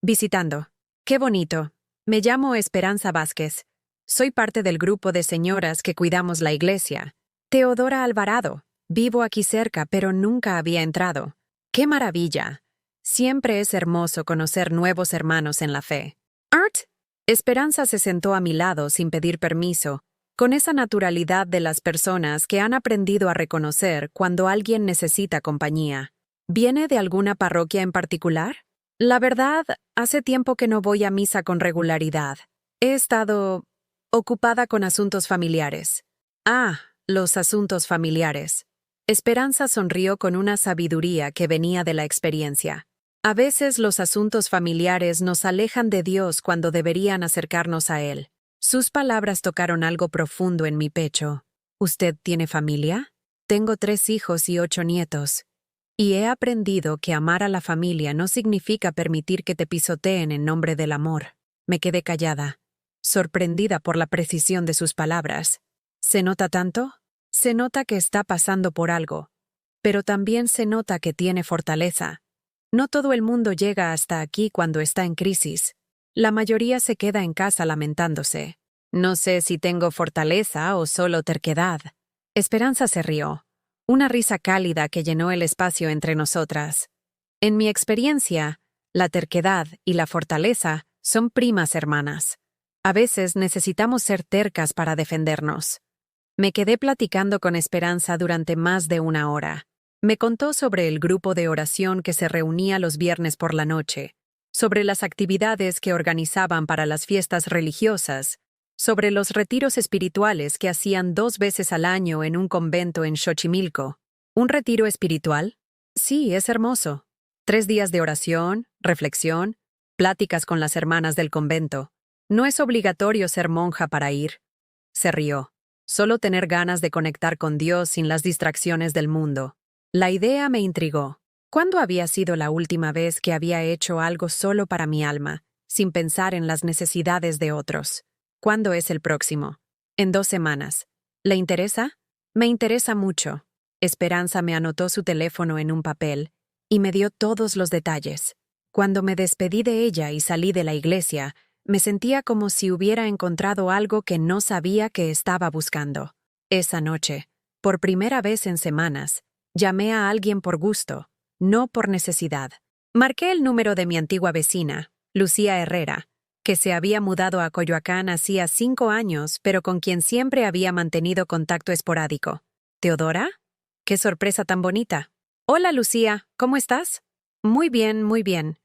visitando». «Qué bonito. Me llamo Esperanza Vázquez. Soy parte del grupo de señoras que cuidamos la iglesia. Teodora Alvarado. Vivo aquí cerca, pero nunca había entrado». «¡Qué maravilla! Siempre es hermoso conocer nuevos hermanos en la fe». «Art». Esperanza se sentó a mi lado sin pedir permiso, con esa naturalidad de las personas que han aprendido a reconocer cuando alguien necesita compañía. «¿Viene de alguna parroquia en particular?» «La verdad, hace tiempo que no voy a misa con regularidad. He estado ocupada con asuntos familiares». «Ah, Los asuntos familiares. Esperanza sonrió con una sabiduría que venía de la experiencia. A veces los asuntos familiares nos alejan de Dios cuando deberían acercarnos a Él. Sus palabras tocaron algo profundo en mi pecho. ¿Usted tiene familia? Tengo 3 hijos y 8 nietos. Y he aprendido que amar a la familia no significa permitir que te pisoteen en nombre del amor. Me quedé callada, sorprendida por la precisión de sus palabras. ¿Se nota tanto? Se nota que está pasando por algo, pero también se nota que tiene fortaleza. No todo el mundo llega hasta aquí cuando está en crisis. La mayoría se queda en casa lamentándose. No sé si tengo fortaleza o solo terquedad. Esperanza se rió, una risa cálida que llenó el espacio entre nosotras. En mi experiencia, la terquedad y la fortaleza son primas hermanas. A veces necesitamos ser tercas para defendernos. Me quedé platicando con Esperanza durante más de 1 hora. Me contó sobre el grupo de oración que se reunía los viernes por la noche, sobre las actividades que organizaban para las fiestas religiosas, sobre los retiros espirituales que hacían 2 veces al año en un convento en Xochimilco. ¿Un retiro espiritual? Sí, es hermoso. 3 días de oración, reflexión, pláticas con las hermanas del convento. No es obligatorio ser monja para ir. Se rió. Solo tener ganas de conectar con Dios sin las distracciones del mundo. La idea me intrigó. ¿Cuándo había sido la última vez que había hecho algo solo para mi alma, sin pensar en las necesidades de otros? ¿Cuándo es el próximo? En 2 semanas. ¿Le interesa? Me interesa mucho. Esperanza me anotó su teléfono en un papel y me dio todos los detalles. Cuando me despedí de ella y salí de la iglesia, me sentía como si hubiera encontrado algo que no sabía que estaba buscando. Esa noche, por primera vez en semanas, llamé a alguien por gusto, no por necesidad. Marqué el número de mi antigua vecina, Lucía Herrera, que se había mudado a Coyoacán hacía 5 años, pero con quien siempre había mantenido contacto esporádico. ¿Teodora? ¡Qué sorpresa tan bonita! Hola, Lucía, ¿cómo estás? Muy bien, muy bien.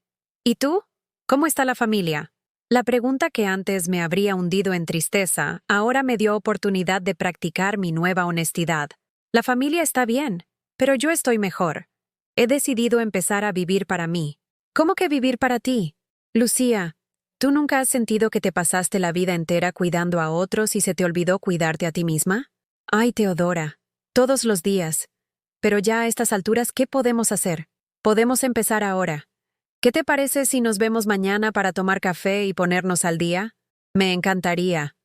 ¿Y tú? ¿Cómo está la familia? La pregunta que antes me habría hundido en tristeza, ahora me dio oportunidad de practicar mi nueva honestidad. La familia está bien, pero yo estoy mejor. He decidido empezar a vivir para mí. ¿Cómo que vivir para ti? Lucía, ¿tú nunca has sentido que te pasaste la vida entera cuidando a otros y se te olvidó cuidarte a ti misma? Ay, Teodora, todos los días. Pero ya a estas alturas, ¿qué podemos hacer? Podemos empezar ahora. ¿Qué te parece si nos vemos mañana para tomar café y ponernos al día? Me encantaría.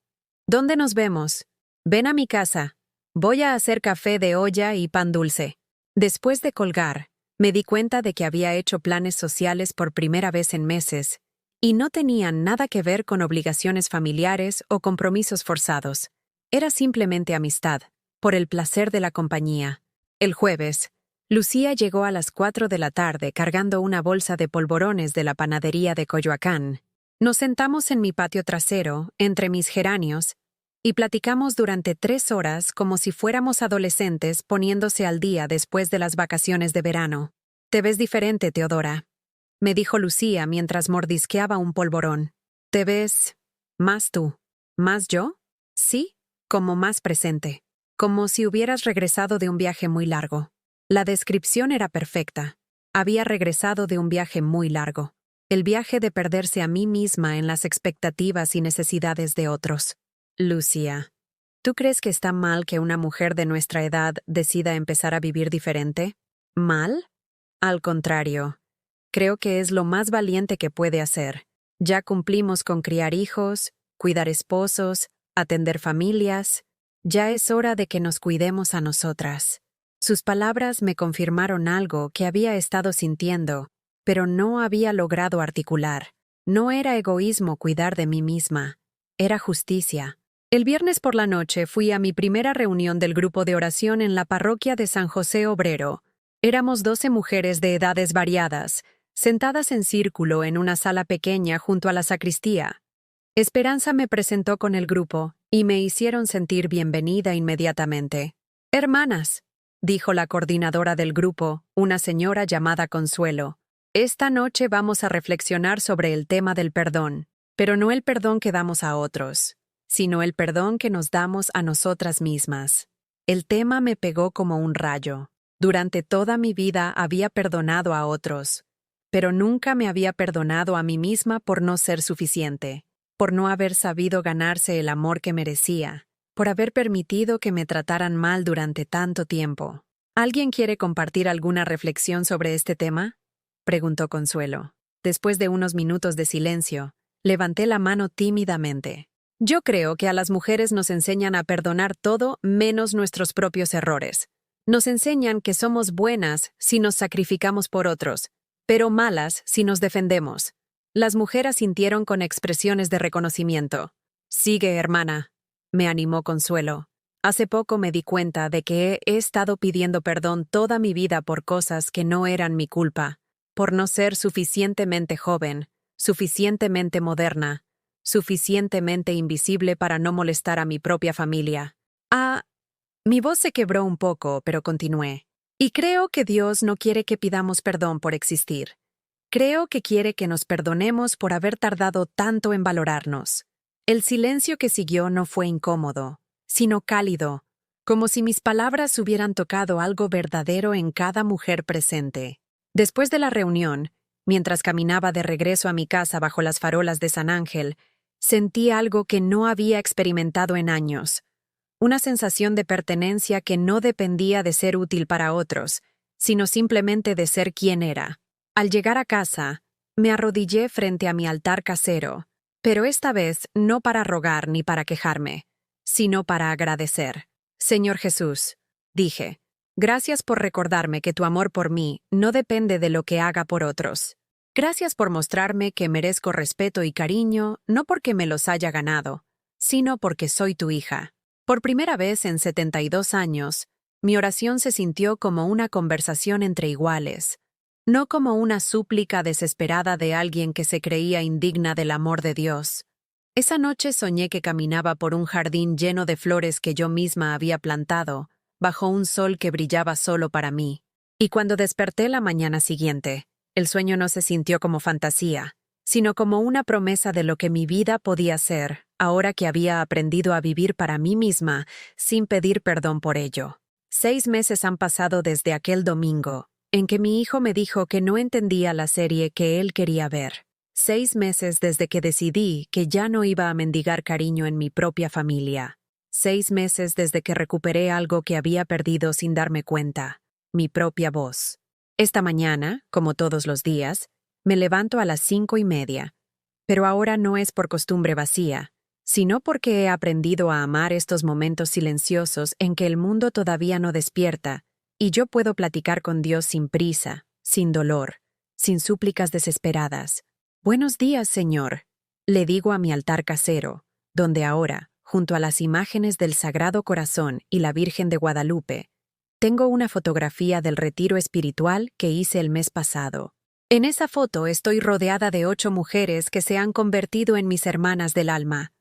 ¿Dónde nos vemos? Ven a mi casa. Voy a hacer café de olla y pan dulce. Después de colgar, me di cuenta de que había hecho planes sociales por primera vez en meses, y no tenían nada que ver con obligaciones familiares o compromisos forzados. Era simplemente amistad, por el placer de la compañía. El jueves, Lucía llegó a las 4 de la tarde cargando una bolsa de polvorones de la panadería de Coyoacán. Nos sentamos en mi patio trasero, entre mis geranios, y platicamos durante 3 horas como si fuéramos adolescentes poniéndose al día después de las vacaciones de verano. Te ves diferente, Teodora, me dijo Lucía mientras mordisqueaba un polvorón. ¿Te ves más tú? ¿Más yo? Sí, como más presente. Como si hubieras regresado de un viaje muy largo. La descripción era perfecta. Había regresado de un viaje muy largo. El viaje de perderse a mí misma en las expectativas y necesidades de otros. Lucía, ¿tú crees que está mal que una mujer de nuestra edad decida empezar a vivir diferente? ¿Mal? Al contrario. Creo que es lo más valiente que puede hacer. Ya cumplimos con criar hijos, cuidar esposos, atender familias. Ya es hora de que nos cuidemos a nosotras. Sus palabras me confirmaron algo que había estado sintiendo, pero no había logrado articular. No era egoísmo cuidar de mí misma, era justicia. El viernes por la noche fui a mi primera reunión del grupo de oración en la parroquia de San José Obrero. Éramos 12 mujeres de edades variadas, sentadas en círculo en una sala pequeña junto a la sacristía. Esperanza me presentó con el grupo y me hicieron sentir bienvenida inmediatamente. Hermanas, dijo la coordinadora del grupo, una señora llamada Consuelo. Esta noche vamos a reflexionar sobre el tema del perdón, pero no el perdón que damos a otros, sino el perdón que nos damos a nosotras mismas. El tema me pegó como un rayo. Durante toda mi vida había perdonado a otros, pero nunca me había perdonado a mí misma por no ser suficiente, por no haber sabido ganarse el amor que merecía, por haber permitido que me trataran mal durante tanto tiempo. ¿Alguien quiere compartir alguna reflexión sobre este tema?, preguntó Consuelo. Después de unos minutos de silencio, levanté la mano tímidamente. Yo creo que a las mujeres nos enseñan a perdonar todo menos nuestros propios errores. Nos enseñan que somos buenas si nos sacrificamos por otros, pero malas si nos defendemos. Las mujeres sintieron con expresiones de reconocimiento. Sigue, hermana, me animó Consuelo. Hace poco me di cuenta de que he estado pidiendo perdón toda mi vida por cosas que no eran mi culpa, por no ser suficientemente joven, suficientemente moderna, suficientemente invisible para no molestar a mi propia familia. Mi voz se quebró un poco, pero continué. Y creo que Dios no quiere que pidamos perdón por existir. Creo que quiere que nos perdonemos por haber tardado tanto en valorarnos. El silencio que siguió no fue incómodo, sino cálido, como si mis palabras hubieran tocado algo verdadero en cada mujer presente. Después de la reunión, mientras caminaba de regreso a mi casa bajo las farolas de San Ángel, sentí algo que no había experimentado en años. Una sensación de pertenencia que no dependía de ser útil para otros, sino simplemente de ser quien era. Al llegar a casa, me arrodillé frente a mi altar casero, pero esta vez no para rogar ni para quejarme, sino para agradecer. Señor Jesús, dije, gracias por recordarme que tu amor por mí no depende de lo que haga por otros. Gracias por mostrarme que merezco respeto y cariño no porque me los haya ganado, sino porque soy tu hija. Por primera vez en 72 años, mi oración se sintió como una conversación entre iguales, no como una súplica desesperada de alguien que se creía indigna del amor de Dios. Esa noche soñé que caminaba por un jardín lleno de flores que yo misma había plantado, bajo un sol que brillaba solo para mí. Y cuando desperté la mañana siguiente, el sueño no se sintió como fantasía, sino como una promesa de lo que mi vida podía ser, ahora que había aprendido a vivir para mí misma, sin pedir perdón por ello. 6 meses han pasado desde aquel domingo, en que mi hijo me dijo que no entendía la serie que él quería ver. 6 meses desde que decidí que ya no iba a mendigar cariño en mi propia familia. 6 meses desde que recuperé algo que había perdido sin darme cuenta, mi propia voz. Esta mañana, como todos los días, me levanto a las 5:30, pero ahora no es por costumbre vacía, sino porque he aprendido a amar estos momentos silenciosos en que el mundo todavía no despierta, y yo puedo platicar con Dios sin prisa, sin dolor, sin súplicas desesperadas. Buenos días, Señor, le digo a mi altar casero, donde ahora, junto a las imágenes del Sagrado Corazón y la Virgen de Guadalupe, tengo una fotografía del retiro espiritual que hice el mes pasado. En esa foto estoy rodeada de 8 mujeres que se han convertido en mis hermanas del alma,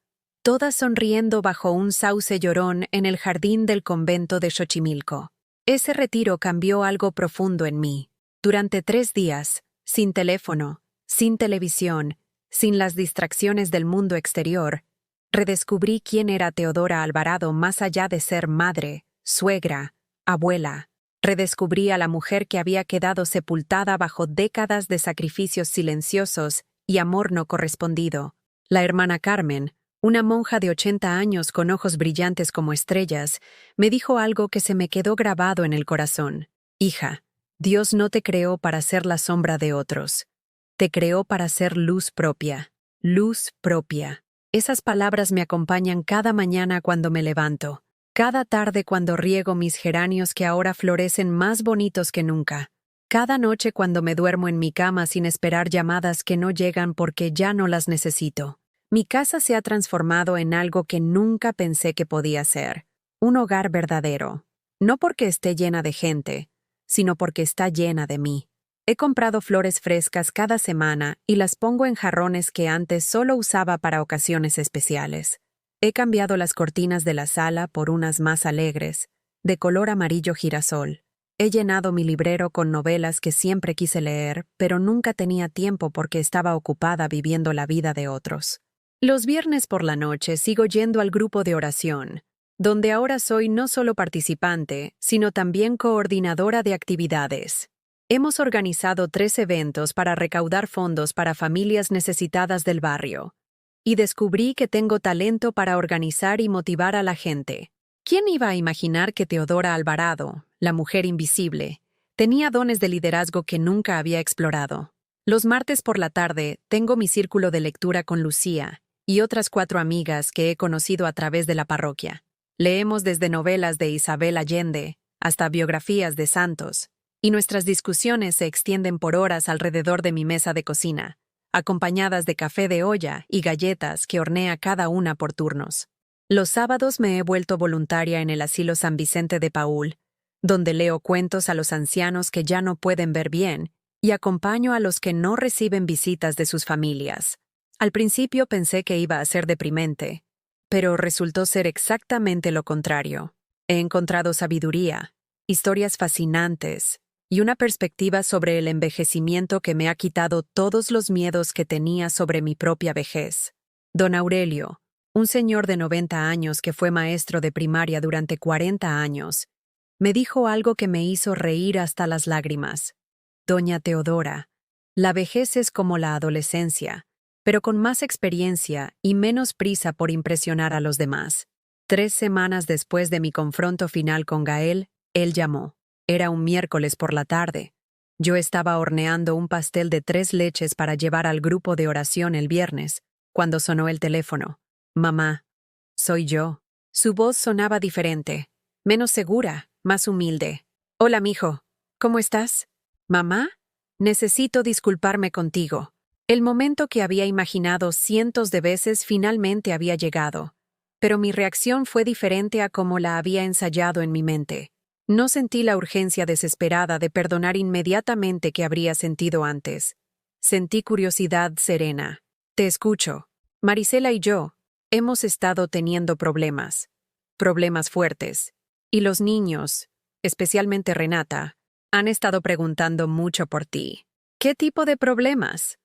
todas sonriendo bajo un sauce llorón en el jardín del convento de Xochimilco. Ese retiro cambió algo profundo en mí. Durante 3 días, sin teléfono, sin televisión, sin las distracciones del mundo exterior, redescubrí quién era Teodora Alvarado más allá de ser madre, suegra, abuela. Redescubrí a la mujer que había quedado sepultada bajo décadas de sacrificios silenciosos y amor no correspondido. La hermana Carmen, una monja de 80 años con ojos brillantes como estrellas, me dijo algo que se me quedó grabado en el corazón. Hija, Dios no te creó para ser la sombra de otros. Te creó para ser luz propia. Luz propia. Esas palabras me acompañan cada mañana cuando me levanto. Cada tarde cuando riego mis geranios que ahora florecen más bonitos que nunca. Cada noche cuando me duermo en mi cama sin esperar llamadas que no llegan porque ya no las necesito. Mi casa se ha transformado en algo que nunca pensé que podía ser. Un hogar verdadero. No porque esté llena de gente, sino porque está llena de mí. He comprado flores frescas cada semana y las pongo en jarrones que antes solo usaba para ocasiones especiales. He cambiado las cortinas de la sala por unas más alegres, de color amarillo girasol. He llenado mi librero con novelas que siempre quise leer, pero nunca tenía tiempo porque estaba ocupada viviendo la vida de otros. Los viernes por la noche sigo yendo al grupo de oración, donde ahora soy no solo participante, sino también coordinadora de actividades. Hemos organizado 3 eventos para recaudar fondos para familias necesitadas del barrio. Y descubrí que tengo talento para organizar y motivar a la gente. ¿Quién iba a imaginar que Teodora Alvarado, la mujer invisible, tenía dones de liderazgo que nunca había explorado? Los martes por la tarde tengo mi círculo de lectura con Lucía y otras 4 amigas que he conocido a través de la parroquia. Leemos desde novelas de Isabel Allende hasta biografías de santos, y nuestras discusiones se extienden por horas alrededor de mi mesa de cocina, acompañadas de café de olla y galletas que hornea cada una por turnos. Los sábados me he vuelto voluntaria en el asilo San Vicente de Paúl, donde leo cuentos a los ancianos que ya no pueden ver bien y acompaño a los que no reciben visitas de sus familias. Al principio pensé que iba a ser deprimente, pero resultó ser exactamente lo contrario. He encontrado sabiduría, historias fascinantes y una perspectiva sobre el envejecimiento que me ha quitado todos los miedos que tenía sobre mi propia vejez. Don Aurelio, un señor de 90 años que fue maestro de primaria durante 40 años, me dijo algo que me hizo reír hasta las lágrimas. Doña Teodora, la vejez es como la adolescencia, pero con más experiencia y menos prisa por impresionar a los demás. 3 semanas después de mi confronto final con Gael, él llamó. Era un miércoles por la tarde. Yo estaba horneando un pastel de 3 leches para llevar al grupo de oración el viernes, cuando sonó el teléfono. Mamá, soy yo. Su voz sonaba diferente, menos segura, más humilde. Hola, mijo. ¿Cómo estás? Mamá, necesito disculparme contigo. El momento que había imaginado cientos de veces finalmente había llegado, pero mi reacción fue diferente a como la había ensayado en mi mente. No sentí la urgencia desesperada de perdonar inmediatamente que habría sentido antes. Sentí curiosidad serena. Te escucho. Marisela y yo hemos estado teniendo problemas fuertes, y los niños, especialmente Renata, han estado preguntando mucho por ti. ¿Qué tipo de problemas?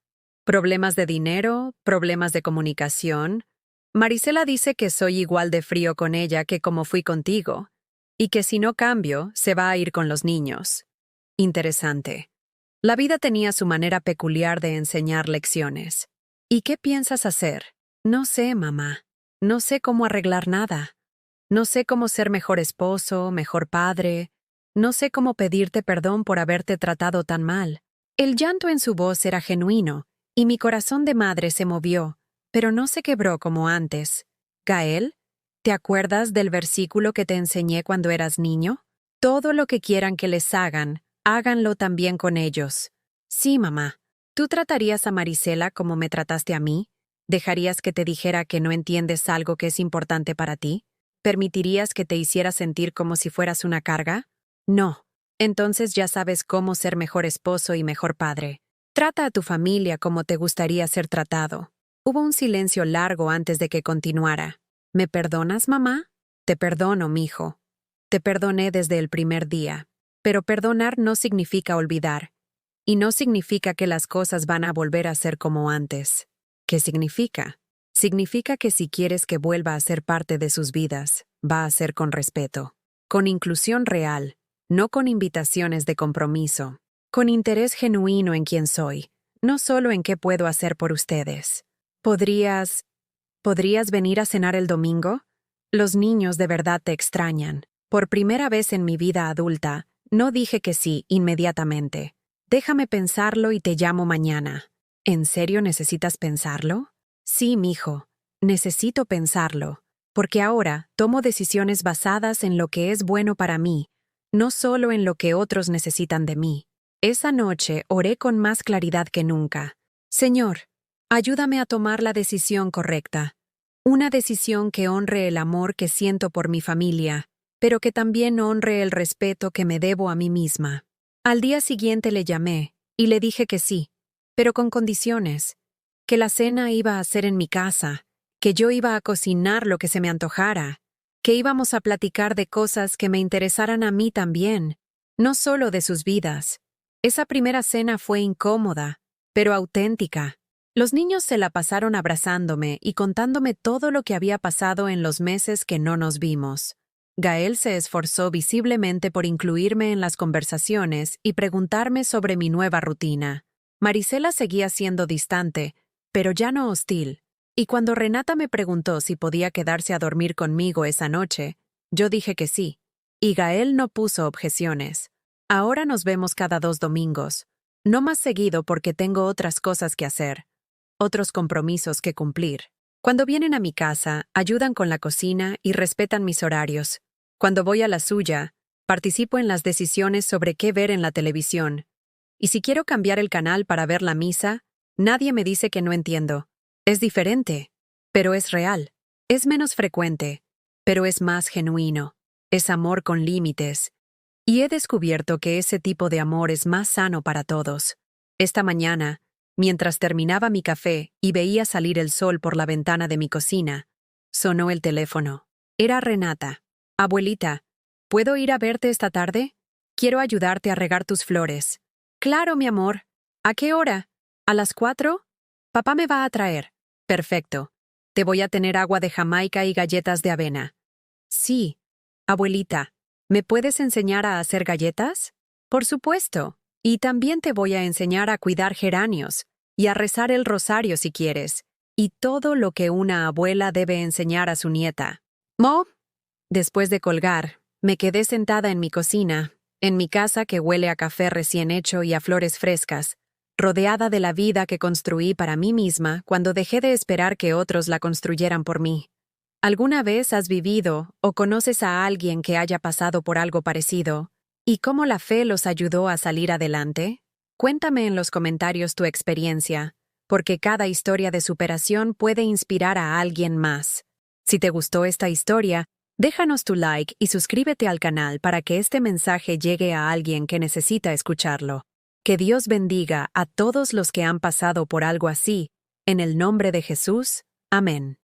¿Problemas de dinero? ¿Problemas de comunicación? Marisela dice que soy igual de frío con ella que como fui contigo, y que si no cambio, se va a ir con los niños. Interesante. La vida tenía su manera peculiar de enseñar lecciones. ¿Y qué piensas hacer? No sé, mamá. No sé cómo arreglar nada. No sé cómo ser mejor esposo, mejor padre. No sé cómo pedirte perdón por haberte tratado tan mal. El llanto en su voz era genuino, y mi corazón de madre se movió, pero no se quebró como antes. Gael, ¿te acuerdas del versículo que te enseñé cuando eras niño? Todo lo que quieran que les hagan, háganlo también con ellos. Sí, mamá. ¿Tú tratarías a Marisela como me trataste a mí? ¿Dejarías que te dijera que no entiendes algo que es importante para ti? ¿Permitirías que te hiciera sentir como si fueras una carga? No. Entonces ya sabes cómo ser mejor esposo y mejor padre. Trata a tu familia como te gustaría ser tratado. Hubo un silencio largo antes de que continuara. ¿Me perdonas, mamá? Te perdono, mijo. Te perdoné desde el primer día. Pero perdonar no significa olvidar. Y no significa que las cosas van a volver a ser como antes. ¿Qué significa? Significa que si quieres que vuelva a ser parte de sus vidas, va a ser con respeto, con inclusión real, no con invitaciones de compromiso, con interés genuino en quién soy, no solo en qué puedo hacer por ustedes. ¿Podrías venir a cenar el domingo? Los niños de verdad te extrañan. Por primera vez en mi vida adulta, no dije que sí inmediatamente. Déjame pensarlo y te llamo mañana. ¿En serio necesitas pensarlo? Sí, mijo. Necesito pensarlo, porque ahora tomo decisiones basadas en lo que es bueno para mí, no solo en lo que otros necesitan de mí. Esa noche oré con más claridad que nunca. Señor, ayúdame a tomar la decisión correcta. Una decisión que honre el amor que siento por mi familia, pero que también honre el respeto que me debo a mí misma. Al día siguiente le llamé y le dije que sí, pero con condiciones. Que la cena iba a ser en mi casa, que yo iba a cocinar lo que se me antojara, que íbamos a platicar de cosas que me interesaran a mí también, no solo de sus vidas. Esa primera cena fue incómoda, pero auténtica. Los niños se la pasaron abrazándome y contándome todo lo que había pasado en los meses que no nos vimos. Gael se esforzó visiblemente por incluirme en las conversaciones y preguntarme sobre mi nueva rutina. Marisela seguía siendo distante, pero ya no hostil, y cuando Renata me preguntó si podía quedarse a dormir conmigo esa noche, yo dije que sí, y Gael no puso objeciones. Ahora nos vemos cada 2 domingos, no más seguido porque tengo otras cosas que hacer, otros compromisos que cumplir. Cuando vienen a mi casa, ayudan con la cocina y respetan mis horarios. Cuando voy a la suya, participo en las decisiones sobre qué ver en la televisión. Y si quiero cambiar el canal para ver la misa, nadie me dice que no entiendo. Es diferente, pero es real. Es menos frecuente, pero es más genuino. Es amor con límites. Y he descubierto que ese tipo de amor es más sano para todos. Esta mañana, mientras terminaba mi café y veía salir el sol por la ventana de mi cocina, sonó el teléfono. Era Renata. Abuelita, ¿puedo ir a verte esta tarde? Quiero ayudarte a regar tus flores. Claro, mi amor. ¿A qué hora? ¿A las 4? Papá me va a traer. Perfecto. Te voy a tener agua de Jamaica y galletas de avena. Sí. Abuelita, ¿me puedes enseñar a hacer galletas? Por supuesto. Y también te voy a enseñar a cuidar geranios y a rezar el rosario si quieres, y todo lo que una abuela debe enseñar a su nieta. Mo. Después de colgar, me quedé sentada en mi cocina, en mi casa que huele a café recién hecho y a flores frescas, rodeada de la vida que construí para mí misma cuando dejé de esperar que otros la construyeran por mí. ¿Alguna vez has vivido o conoces a alguien que haya pasado por algo parecido? ¿Y cómo la fe los ayudó a salir adelante? Cuéntame en los comentarios tu experiencia, porque cada historia de superación puede inspirar a alguien más. Si te gustó esta historia, déjanos tu like y suscríbete al canal para que este mensaje llegue a alguien que necesita escucharlo. Que Dios bendiga a todos los que han pasado por algo así, en el nombre de Jesús. Amén.